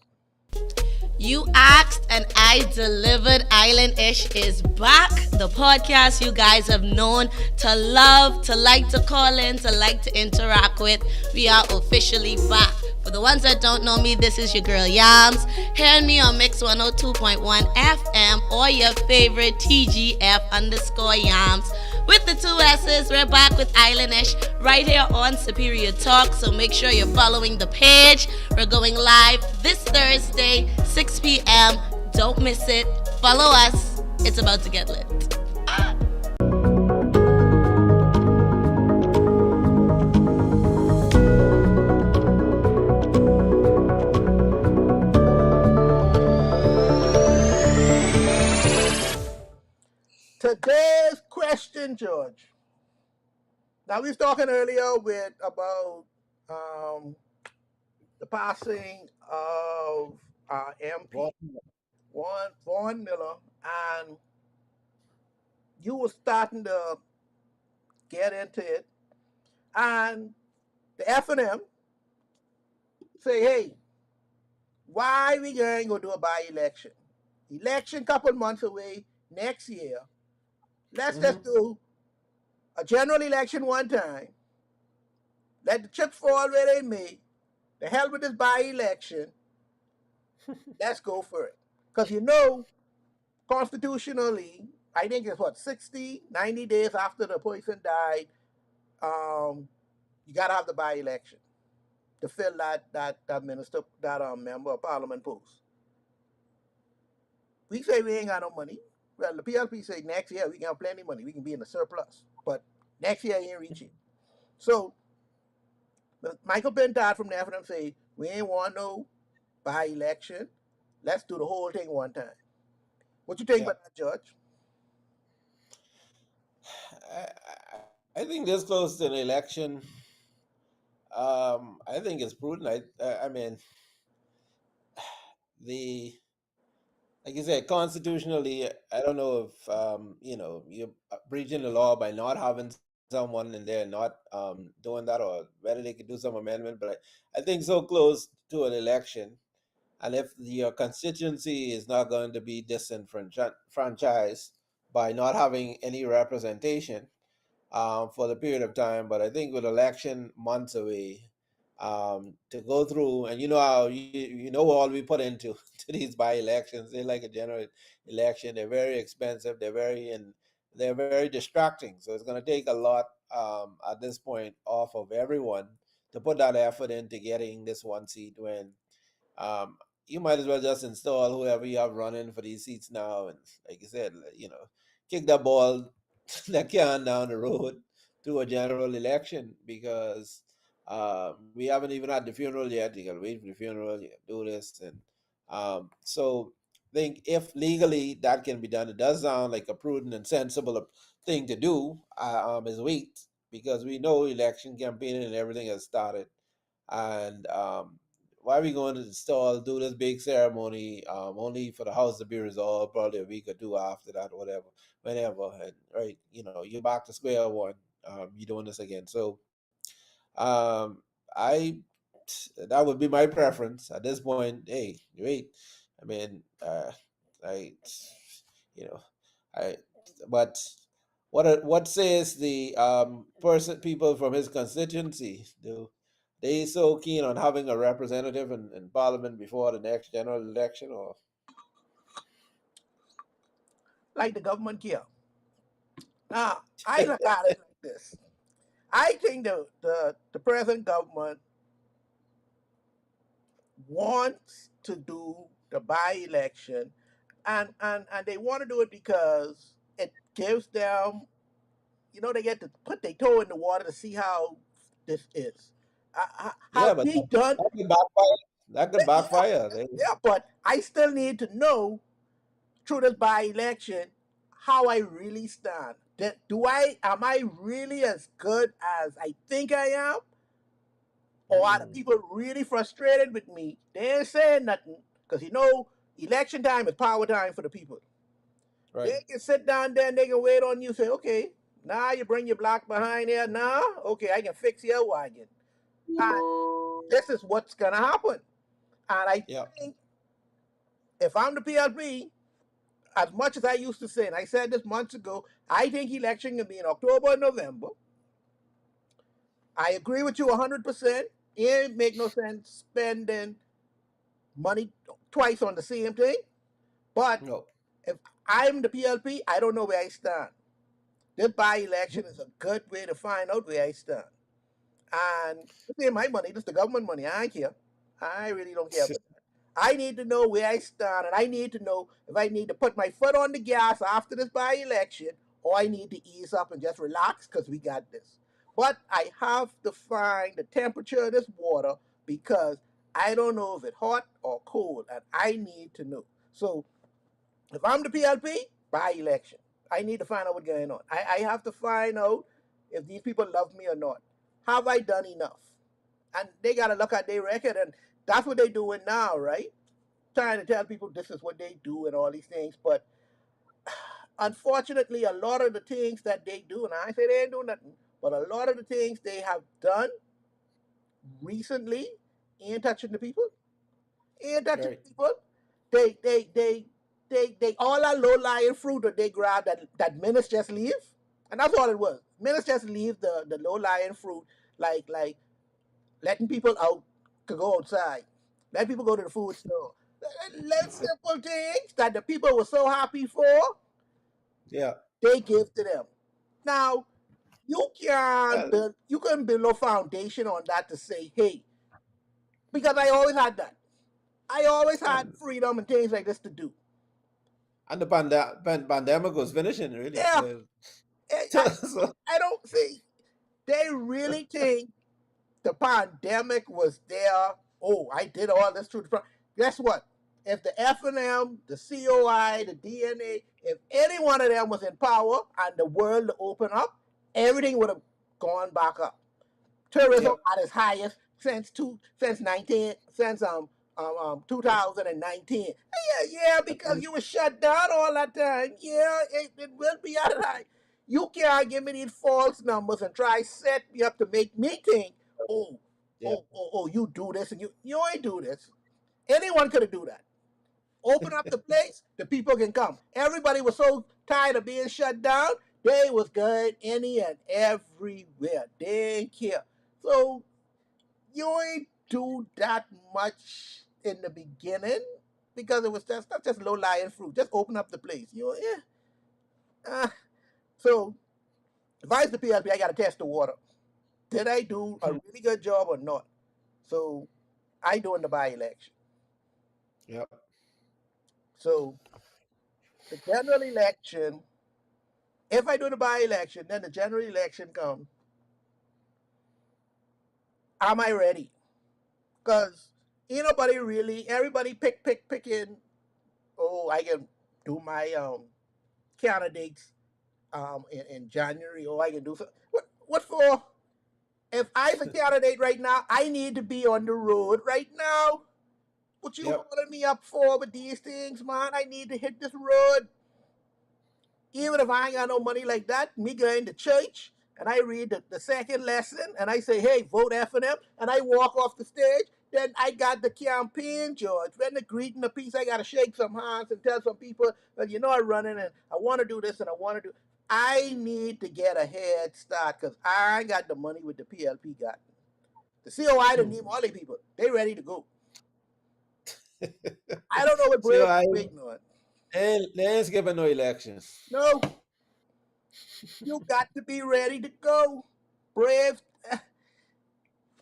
You asked and I delivered. Island Ish is back. The podcast you guys have known to love, to like to call in, to like to interact with. We are officially back. For the ones that don't know me, this is your girl Yams. Hearing me on Mix 102.1 FM or your favorite TGF_Yams. With the two S's, we're back with Islanish right here on Superior Talk. So make sure you're following the page. We're going live this Thursday, 6 p.m. Don't miss it. Follow us. It's about to get lit. Today's question, George. Now we was talking earlier about um, the passing of MP Vaughn Miller, and you were starting to get into it, and the F&M say, "Hey, why we going to go do a by-election? Election couple months away next year. Let's just Hmm. do a general election one time. Let the chips fall where they may. The hell with this by-election. Let's go for it." Because constitutionally, I think it's what, 60, 90 days after the person died, um, you got to have the by-election to fill that minister, that member of parliament post. We say we ain't got no money. Well, the PLP say next year we can have plenty of money. We can be in the surplus. But next year ain't reaching. So Michael Bentard from the FNM say, we ain't want no by-election. Let's do the whole thing one time. What you think Yeah. about that, Judge? I think this close to an election, I think it's prudent. I mean, the like you said, constitutionally, I don't know if you're breaching the law by not having someone in there, not doing that, or whether they could do some amendment. But I think so close to an election, and if your constituency is not going to be disenfranchised by not having any representation, for the period of time. But I think with election months away, to go through, and you know how you know all we put into to these by elections. They're like a general election. They're very expensive. They're very distracting. So it's going to take a lot, at this point, off of everyone to put that effort into getting this one seat when, um, you might as well just install whoever you have running for these seats now, and like you said, kick that ball that can down the road to a general election, because we haven't even had the funeral yet. You gotta wait for the funeral. You gotta do this, and so I think if legally that can be done, it does sound like a prudent and sensible thing to do. Is wait, because we know election campaigning and everything has started. And why are we going to install, do this big ceremony, only for the house to be resolved probably a week or two after that, whatever, whenever, and right, you're back to square one. You're doing this again. So um, I that would be my preference at this point. Hey, wait, I mean, I, you know, I, but what says the people from his constituency? Do they so keen on having a representative in Parliament before the next general election, or Like the government here. Now, I look at it like this. I think the present government wants to do the by-election, and they want to do it because it gives them, they get to put their toe in the water to see how this is. yeah, Have but we done? that could backfire. That could Yeah, backfire. yeah, but I still need to know through this by-election how I really stand. Am I really as good as I think I am? Or are the Mm, people really frustrated with me? They ain't saying nothing. Because election time is power time for the people. right. They can sit down there and they can wait on you, say, okay, now you bring your block behind there. Now, okay, I can fix your wagon. And this is what's gonna happen. And I Yeah. think if I'm the PLP, as much as I used to say, and I said this months ago, I think election can be in October or November. I agree with you 100%. It make no sense spending money twice on the same thing. But No. if I'm the PLP, I don't know where I stand. This by-election is a good way to find out where I stand. And this ain't my money, this is the government money. I don't care. I really don't care about that. I need to know where I stand, and I need to know if I need to put my foot on the gas after this by-election, or I need to ease up and just relax because we got this. But I have to find the temperature of this water because I don't know if it's hot or cold, and I need to know. So if I'm the PLP, by-election. I need to find out what's going on. I have to find out if these people love me or not. Have I done enough? And they got to look at their record, and that's what they're doing now, right? Trying to tell people this is what they do and all these things. But unfortunately, a lot of the things that they do, and I say they ain't doing nothing, but a lot of the things they have done recently ain't touching the people. Ain't touching Right. the people. They they they they all that low lying fruit that they grab that minutes just leave. And that's all it was. Minutes just leave the low lying fruit, like letting people out to go outside. Let people go to the food store. Little simple things that the people were so happy for, Yeah. they give to them. Now, Well, you can build a foundation on that to say, hey, because I always had that. I always had and freedom and things like this to do. the pandemic was finishing really. Yeah, So, so I don't see. They really think the pandemic was there. Oh, I did all this through the. Guess what? If the FNM, the COI, the DNA, if any one of them was in power and the world opened up, everything would have gone back up. Tourism yep. at its highest since 2019. Yeah, because you were shut down all that time. Yeah, it will be at its high. You can't give me these false numbers and try set me up to make me think, oh, Yeah. you do this and you ain't do this. Anyone could have do that. Open up the place, the people can come. Everybody was so tired of being shut down, they was going any and everywhere. They didn't care. So you ain't do that much in the beginning because it was just not just low lying fruit. Just open up the place. So if I was the PLP, I got to test the water. Did I do a really good job or not? So I doing the by-election. Yep. So the general election, if I do the by-election, then the general election comes. Am I ready? Because ain't nobody really, everybody picking. Oh, I can do my candidates in January, or I can do something. What for? If I's a candidate right now, I need to be on the road right now. What you Yep. holding me up for with these things, man? I need to hit this road. Even if I ain't got no money like that, me going to church and I read the second lesson and I say, hey, vote F and I walk off the stage, then I got the campaign, George. When the greeting the piece, I got to shake some hands and tell some people, well, you know, I'm running and I want to do this and I want to do. I need to get a head start because I got the money with the PLP got. The COI didn't need all the people. They ready to go. I don't know what See, Brave I waiting on. they ain't skipping no election. No, you got to be ready to go. Brave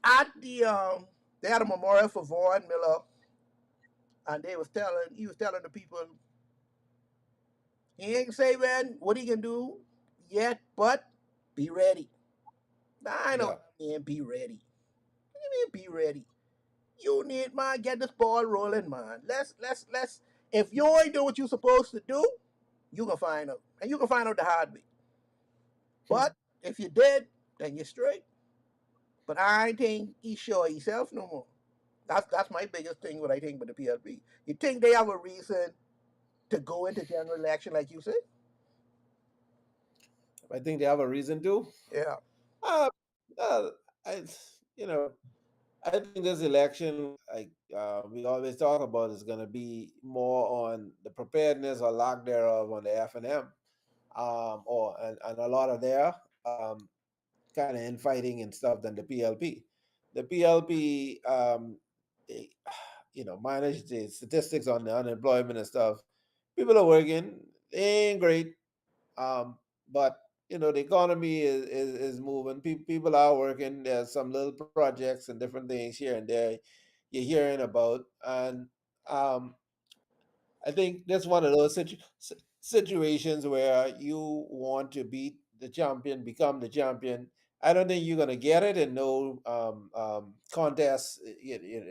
at they had a memorial for Vaughn Miller, and he was telling the people he ain't say man what he can do yet, but be ready. Now, I know Yeah. what I mean. Be ready. What do you mean be ready? You need man get this ball rolling, man. Let's. If you ain't do what you supposed to do, you can find out, and you can find out the hard way. But if you did, then you're straight. But I ain't think he sure himself no more. That's my biggest thing. What I think with the PLP. You think they have a reason to go into general election, like you said? I think they have a reason to. Yeah. Uh, uh, I, you know, I think this election, like we always talk about, is going to be more on the preparedness or lack thereof on the F&M, and a lot of their kind of infighting and stuff than the PLP. The PLP, they, manage the statistics on the unemployment and stuff. People are working, they ain't great, but the economy is moving. People are working. There's some little projects and different things here and there you're hearing about, and um, I think that's one of those situations where you want to beat the champion, become the champion. I don't think you're gonna get it in no contest.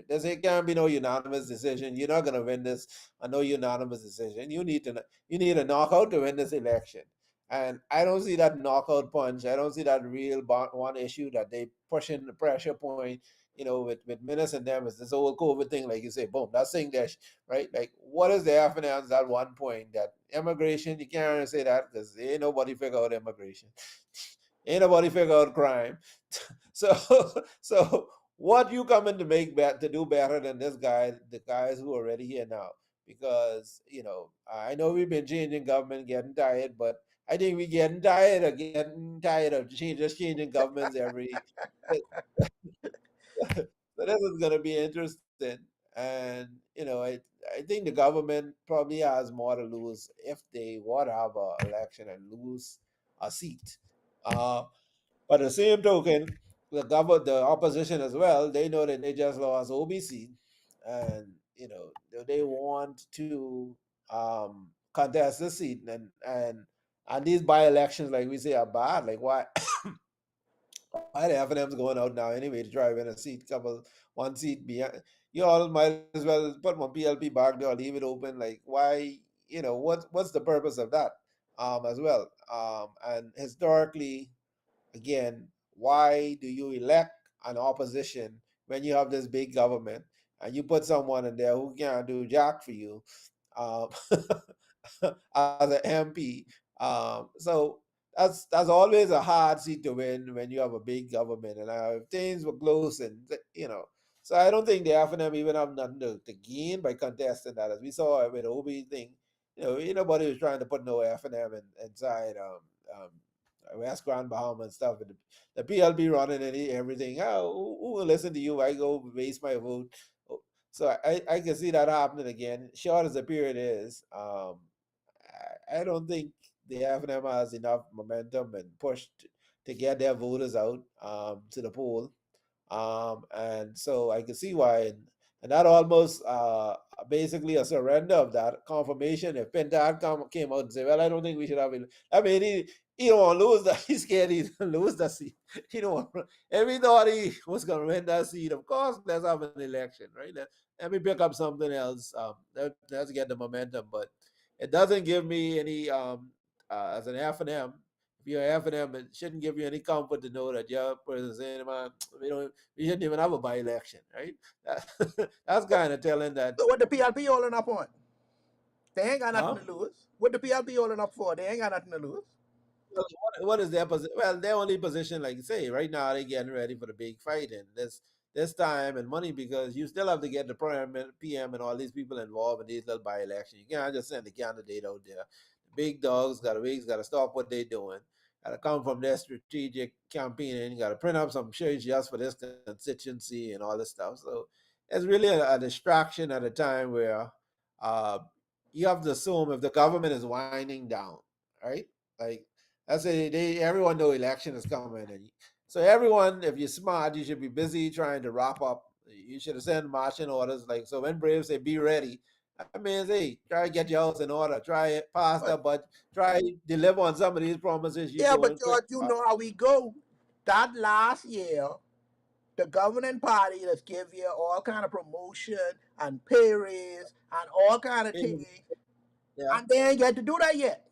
There can't be no unanimous decision. You're not gonna win this a no unanimous decision. You need a knockout to win this election, and I don't see that knockout punch. I don't see that real one issue that they pushing the pressure point. With Minutes and them is this whole COVID thing, like you say, boom, that's saying that right? Like, what is the evidence at one point that immigration, you can't really say that because ain't nobody figure out immigration. Ain't nobody figure out crime. So, so what you coming to make to do better than this guy, the guys who are already here now? Because, I know we've been changing government, getting tired, but I think we're getting tired of just changing governments every. So this is going to be interesting. And, I think the government probably has more to lose if they were to have an election and lose a seat. Uh, but the same token, the opposition as well, they know that they just lost OBC, and they want to contest the seat, and these by elections, like we say, are bad. Like why? Why the F&M's going out now anyway to try win a seat, one seat behind. You all might as well put one PLP back there, leave it open. Like why? What's the purpose of that? As well. And historically, again, why do you elect an opposition when you have this big government and you put someone in there who can't do jack for you? Um, as an MP. So that's always a hard seat to win when you have a big government. And if things were close, so I don't think the FNM even have nothing to gain by contesting that. As we saw with the OB thing, ain't nobody was trying to put no FNM inside West Grand Bahama and stuff. And the PLB running everything. Oh, who will listen to you? I go waste my vote. So I can see that happening again. Short as the period is, I don't think the FNM has enough momentum and push to get their voters out to the poll. And so I can see why, and that almost basically a surrender of that confirmation. If Penta came out and said, "Well, I don't think we should have it," I mean, he don't want to lose that. He's scared he lose that seat. He don't want. If he thought he was going to win that seat, of course, let's have an election, right? Let me pick up something else. Let's get the momentum, but it doesn't give me any as an F&M. if you're F and M, it shouldn't give you any comfort to know that your person saying, "Man, we shouldn't even have a by-election," right? That's kind of telling that, So what the PLP holding up on? They ain't got nothing huh? to lose. What the PLP holding up for? They ain't got nothing to lose. Well, what is their position? Well, their only position, like you say, right now they're getting ready for the big fight, and this time and money because you still have to get the PM and all these people involved in these little by elections. You can't just send the candidate out there. The big dogs got to stop what they're doing. Got to come from their strategic campaigning. You got to print up some shirts just for this constituency and all this stuff. So it's really a distraction at a time where uh, you have to assume if the government is winding down, right? Like I say, everyone know election is coming, and so everyone, if you're smart, you should be busy trying to wrap up. You should have sent marching orders. Like so, when Braves say be ready, I mean, hey, try to get your house in order. Try it, pass But that, but try deliver on some of these promises you're yeah, but doing quick. George, you know how we go. That last year, the governing party that's give you all kind of promotion and pay raise and all kind of things, Yeah, and they ain't get to do that yet.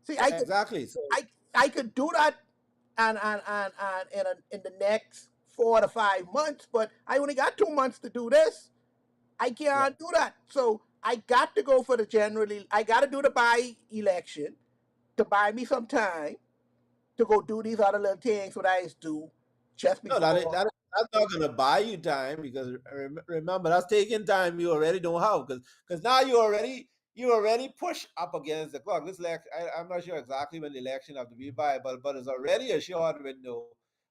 See, exactly. So I could do that and in the next 4 to 5 months, but I only got 2 months to do this. I yeah, can't do that. So I got to go for the generally. I got to do the by election to buy me some time to go do these other little things what I used to do just no, before. that's not going to buy you time because remember that's taking time you already don't have because now you already push up against the clock. This election, I'm not sure exactly when the election have to be by, but it's already a short window.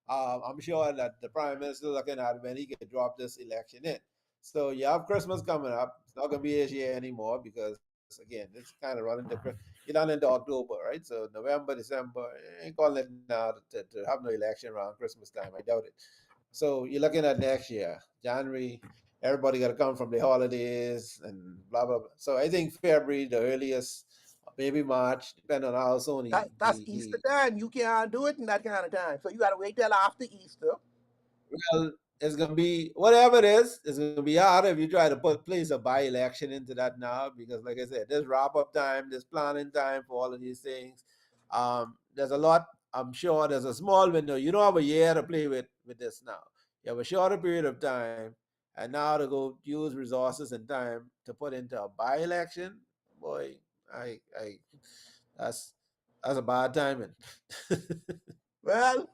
I'm sure that the prime minister is looking at when he can drop this election in. So you have Christmas coming up. It's not going to be this year anymore because again, it's kind of running to you're not into October, right? So November, December, ain't calling it now to have no election around Christmas time. I doubt it. So you're looking at next year, January. Everybody got to come from the holidays and blah blah blah. So I think February, the earliest, maybe March, depending on how soon That's Easter time. You can't do it in that kind of time. So you got to wait till after Easter. well, it's gonna be whatever it is. It's gonna be hard if you try to put place a by election into that now because, like I said, there's wrap up time, there's planning time for all of these things. There's a lot. I'm sure there's a small window. You don't have a year to play with this now. You have a shorter period of time, and now to go use resources and time to put into a by election, boy, I that's that's a bad timing. Well,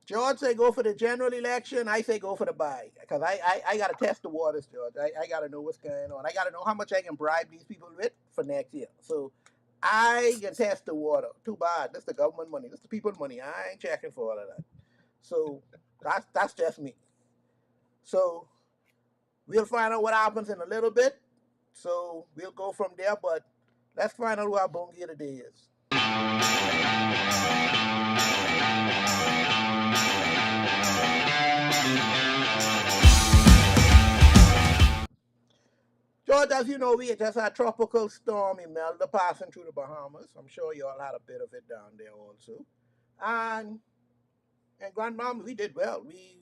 George say go for the general election. I say go for the buy because I got to test the waters, George. I got to know what's going on. I got to know how much I can bribe these people with for next year. So I can test the water. Too bad. That's the government money. That's the people's money. I ain't checking for all of that. So that's just me. So we'll find out what happens in a little bit. So we'll go from there. But let's find out who our Bongi today is. George, as you know, we just had tropical storm Imelda passing through the Bahamas. I'm sure you all had a bit of it down there also. And Grandmama, we did well. We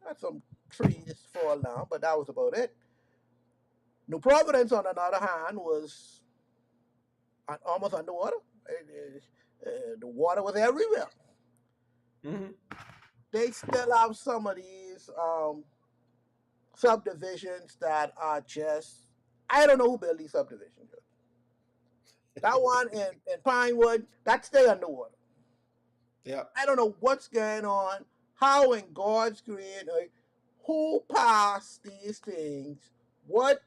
had some trees fall down, but that was about it. New Providence, on the other hand, was almost underwater. The water was everywhere. Mhm. They still have some of these subdivisions that are just, I don't know who built these subdivisions. That one in Pinewood, that stay underwater. Yeah. I don't know what's going on. How in God's green, who passed these things? What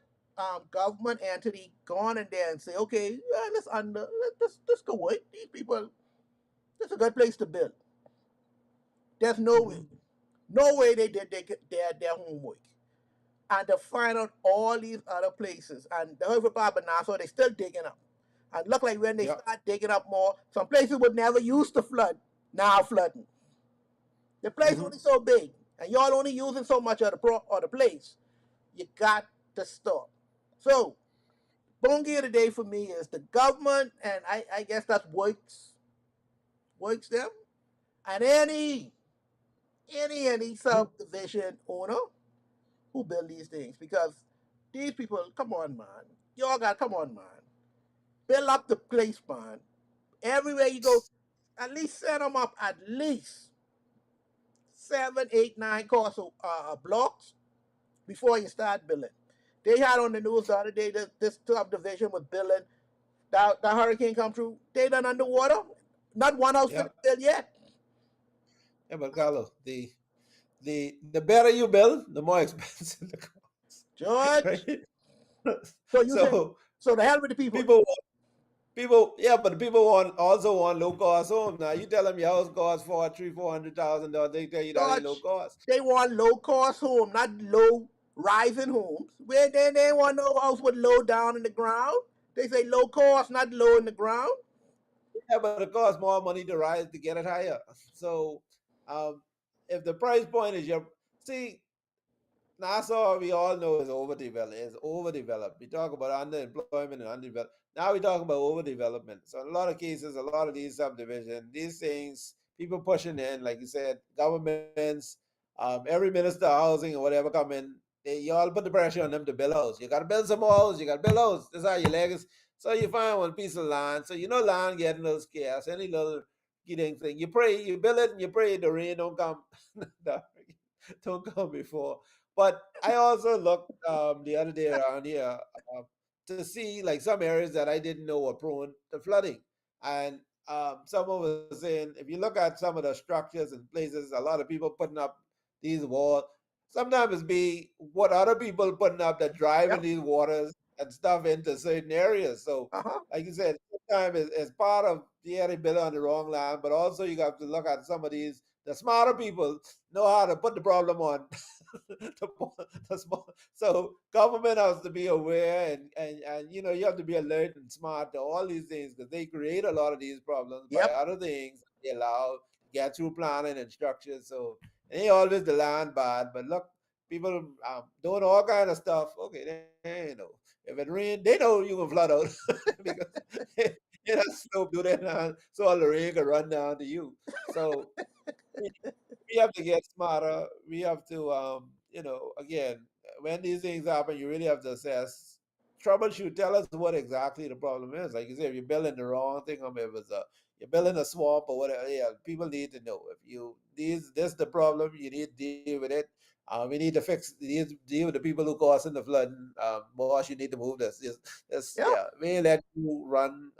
government entity gone in there and say, okay, let's go with these people. This is a good place to build. There's no way, Mhm. no way they did their homework. And to find out all these other places. And the Hereford Barber now, so they still digging up. And look like when they Yeah. start digging up more, some places would never used to flood, now flooding. The place Mhm. only so big, and y'all only using so much of the place. You got to stop. So, Bongi of the day for me is the government, and I guess that's works them, and any subdivision owner who build these things because these people, come on, man, y'all got come on, man, build up the place, man. Everywhere you go, at least set them up at least 7, 8, 9 course blocks before you start building. They had on the news the other day that this subdivision was building. The hurricane come through. They done underwater. Not one house Yeah, finished built yet. yeah, but Carlo, the better you build, the more expensive the cost, George. right? So you say, So so the hell with the people. people people, yeah, but the people want low cost home. Now you tell them your house costs for 300,000, $400,000, they tell you that ain't low George, cost. they want low cost home, not low rising homes. Where they want no house with low down in the ground. They say low cost, not low in the ground. Yeah, but it costs more money to rise to get it higher. So, um, if the price point is your see, Nassau, we all know is overdeveloped. Is overdeveloped. We talk about underemployment and underdeveloped. Now we talk about overdevelopment. So in a lot of cases, a lot of these subdivisions, these things, people pushing in, like you said, governments, every minister of housing or whatever come in, you all put the pressure on them to build house. You got to build some more house. You got to build house. This is how your legacy. So you find one piece of land. So you know land getting a little scarce. Any little getting thing, you pray, you build it, and you pray the rain don't come, don't come before. But I also looked the other day around here to see like some areas that I didn't know were prone to flooding. And someone was saying, if you look at some of the structures and places, a lot of people putting up these walls. Sometimes it's be what other people putting up that driving Yep. these waters and stuff into certain areas. So, Uh huh. like you said, sometimes it's part of the area built on the wrong land, but also you have to look at some of these. The smarter people know how to put the problem on the, the small, so government has to be aware and you have to be alert and smart to all these things because they create a lot of these problems by Yep. other things they allow to get through planning and structure. So it ain't always the land bad, but look, people doing all kind of stuff. Okay, they know if it rain, they know you gonna flood out because it has slope do that, so all the rain can run down to you. So we have to get smarter. We have to, again, when these things happen, you really have to assess, troubleshoot. Tell us what exactly the problem is. Like you say, if you're building the wrong thing, or if you're building a swamp or whatever. Yeah, people need to know if this the problem. You need to deal with it. We need to deal with the people who causing the flooding. Boss, you need to move this. Yep. Yeah, we ain't let you run.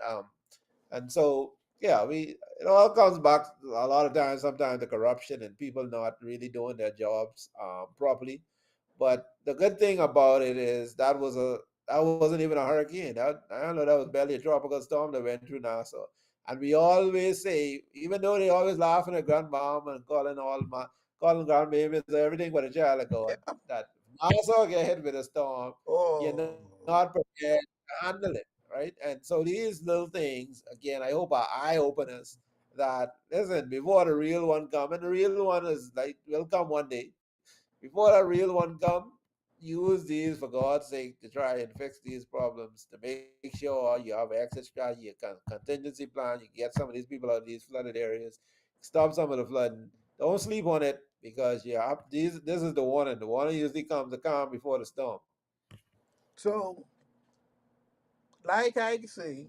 And so, yeah, it all comes back a lot of times, sometimes the corruption and people not really doing their jobs properly. But the good thing about it is that wasn't even a hurricane. I don't know, that was barely a tropical storm that went through Nassau. And we always say, even though they always laughing at grandmom and calling grandbabies everything but a child of God, Yep. that Nassau get hit with a storm, you're Oh. not prepared to handle it, right? And so these little things, again, I hope are eye openers that listen, before the real one come, and the real one is like will come one day. Before the real one come, use these for God's sake to try and fix these problems to make sure you have an exit strategy, a contingency plan. You get some of these people out of these flooded areas, stop some of the flooding. Don't sleep on it because this is the warning. The warning usually comes the calm before the storm. So, like I say,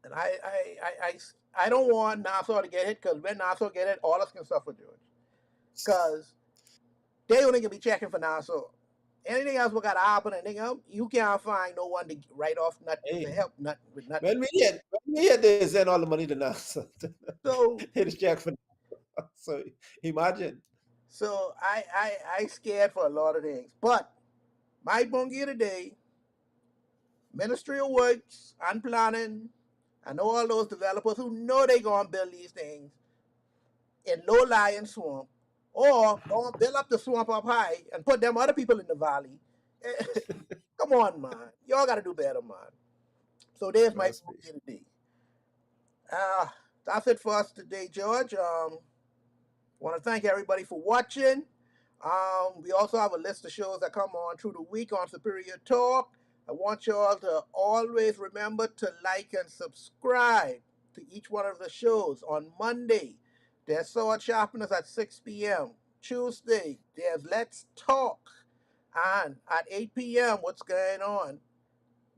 and I don't want Nassau to get hit because when Nassau get hit, all of us can suffer, George. Because they only can be checking for Nassau. Anything else what got to happen, anything else, you can't find no one to write off nothing to Hey, help nothing with nothing. when we had they send all the money to NASA. So They just check for so imagine. so I scared for a lot of things. But my bungie today, Ministry of Works and Planning, I know all those developers who know they gonna build these things in low lying swamp, or gonna build up the swamp up high and put them other people in the valley. Come on, man. Y'all gotta do better, man. So there's my Trust me. bungie today. Uh, that's it for us today, George. Want to thank everybody for watching. We also have a list of shows that come on through the week on Superior Talk. I want y'all to always remember to like and subscribe to each one of the shows. On Monday, there's Sword Sharpeners at 6 p.m. Tuesday, there's Let's Talk. And at 8 p.m., what's going on?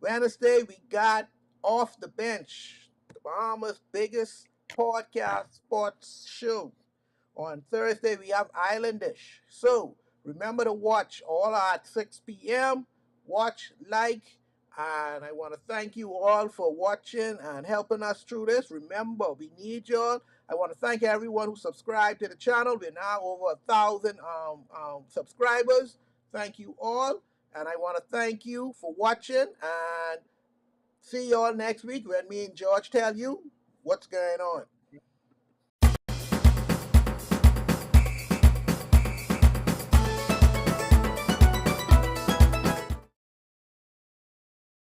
Wednesday, we got Off the Bench, the Bahamas' biggest podcast sports show. On Thursday, we have Islandish. So remember to watch all at 6 p.m. Watch, like, and I want to thank you all for watching and helping us through this. Remember, we need y'all. I want to thank everyone who subscribed to the channel. We're now over 1,000 subscribers. Thank you all. And I want to thank you for watching. And see y'all next week when me and George tell you what's going on.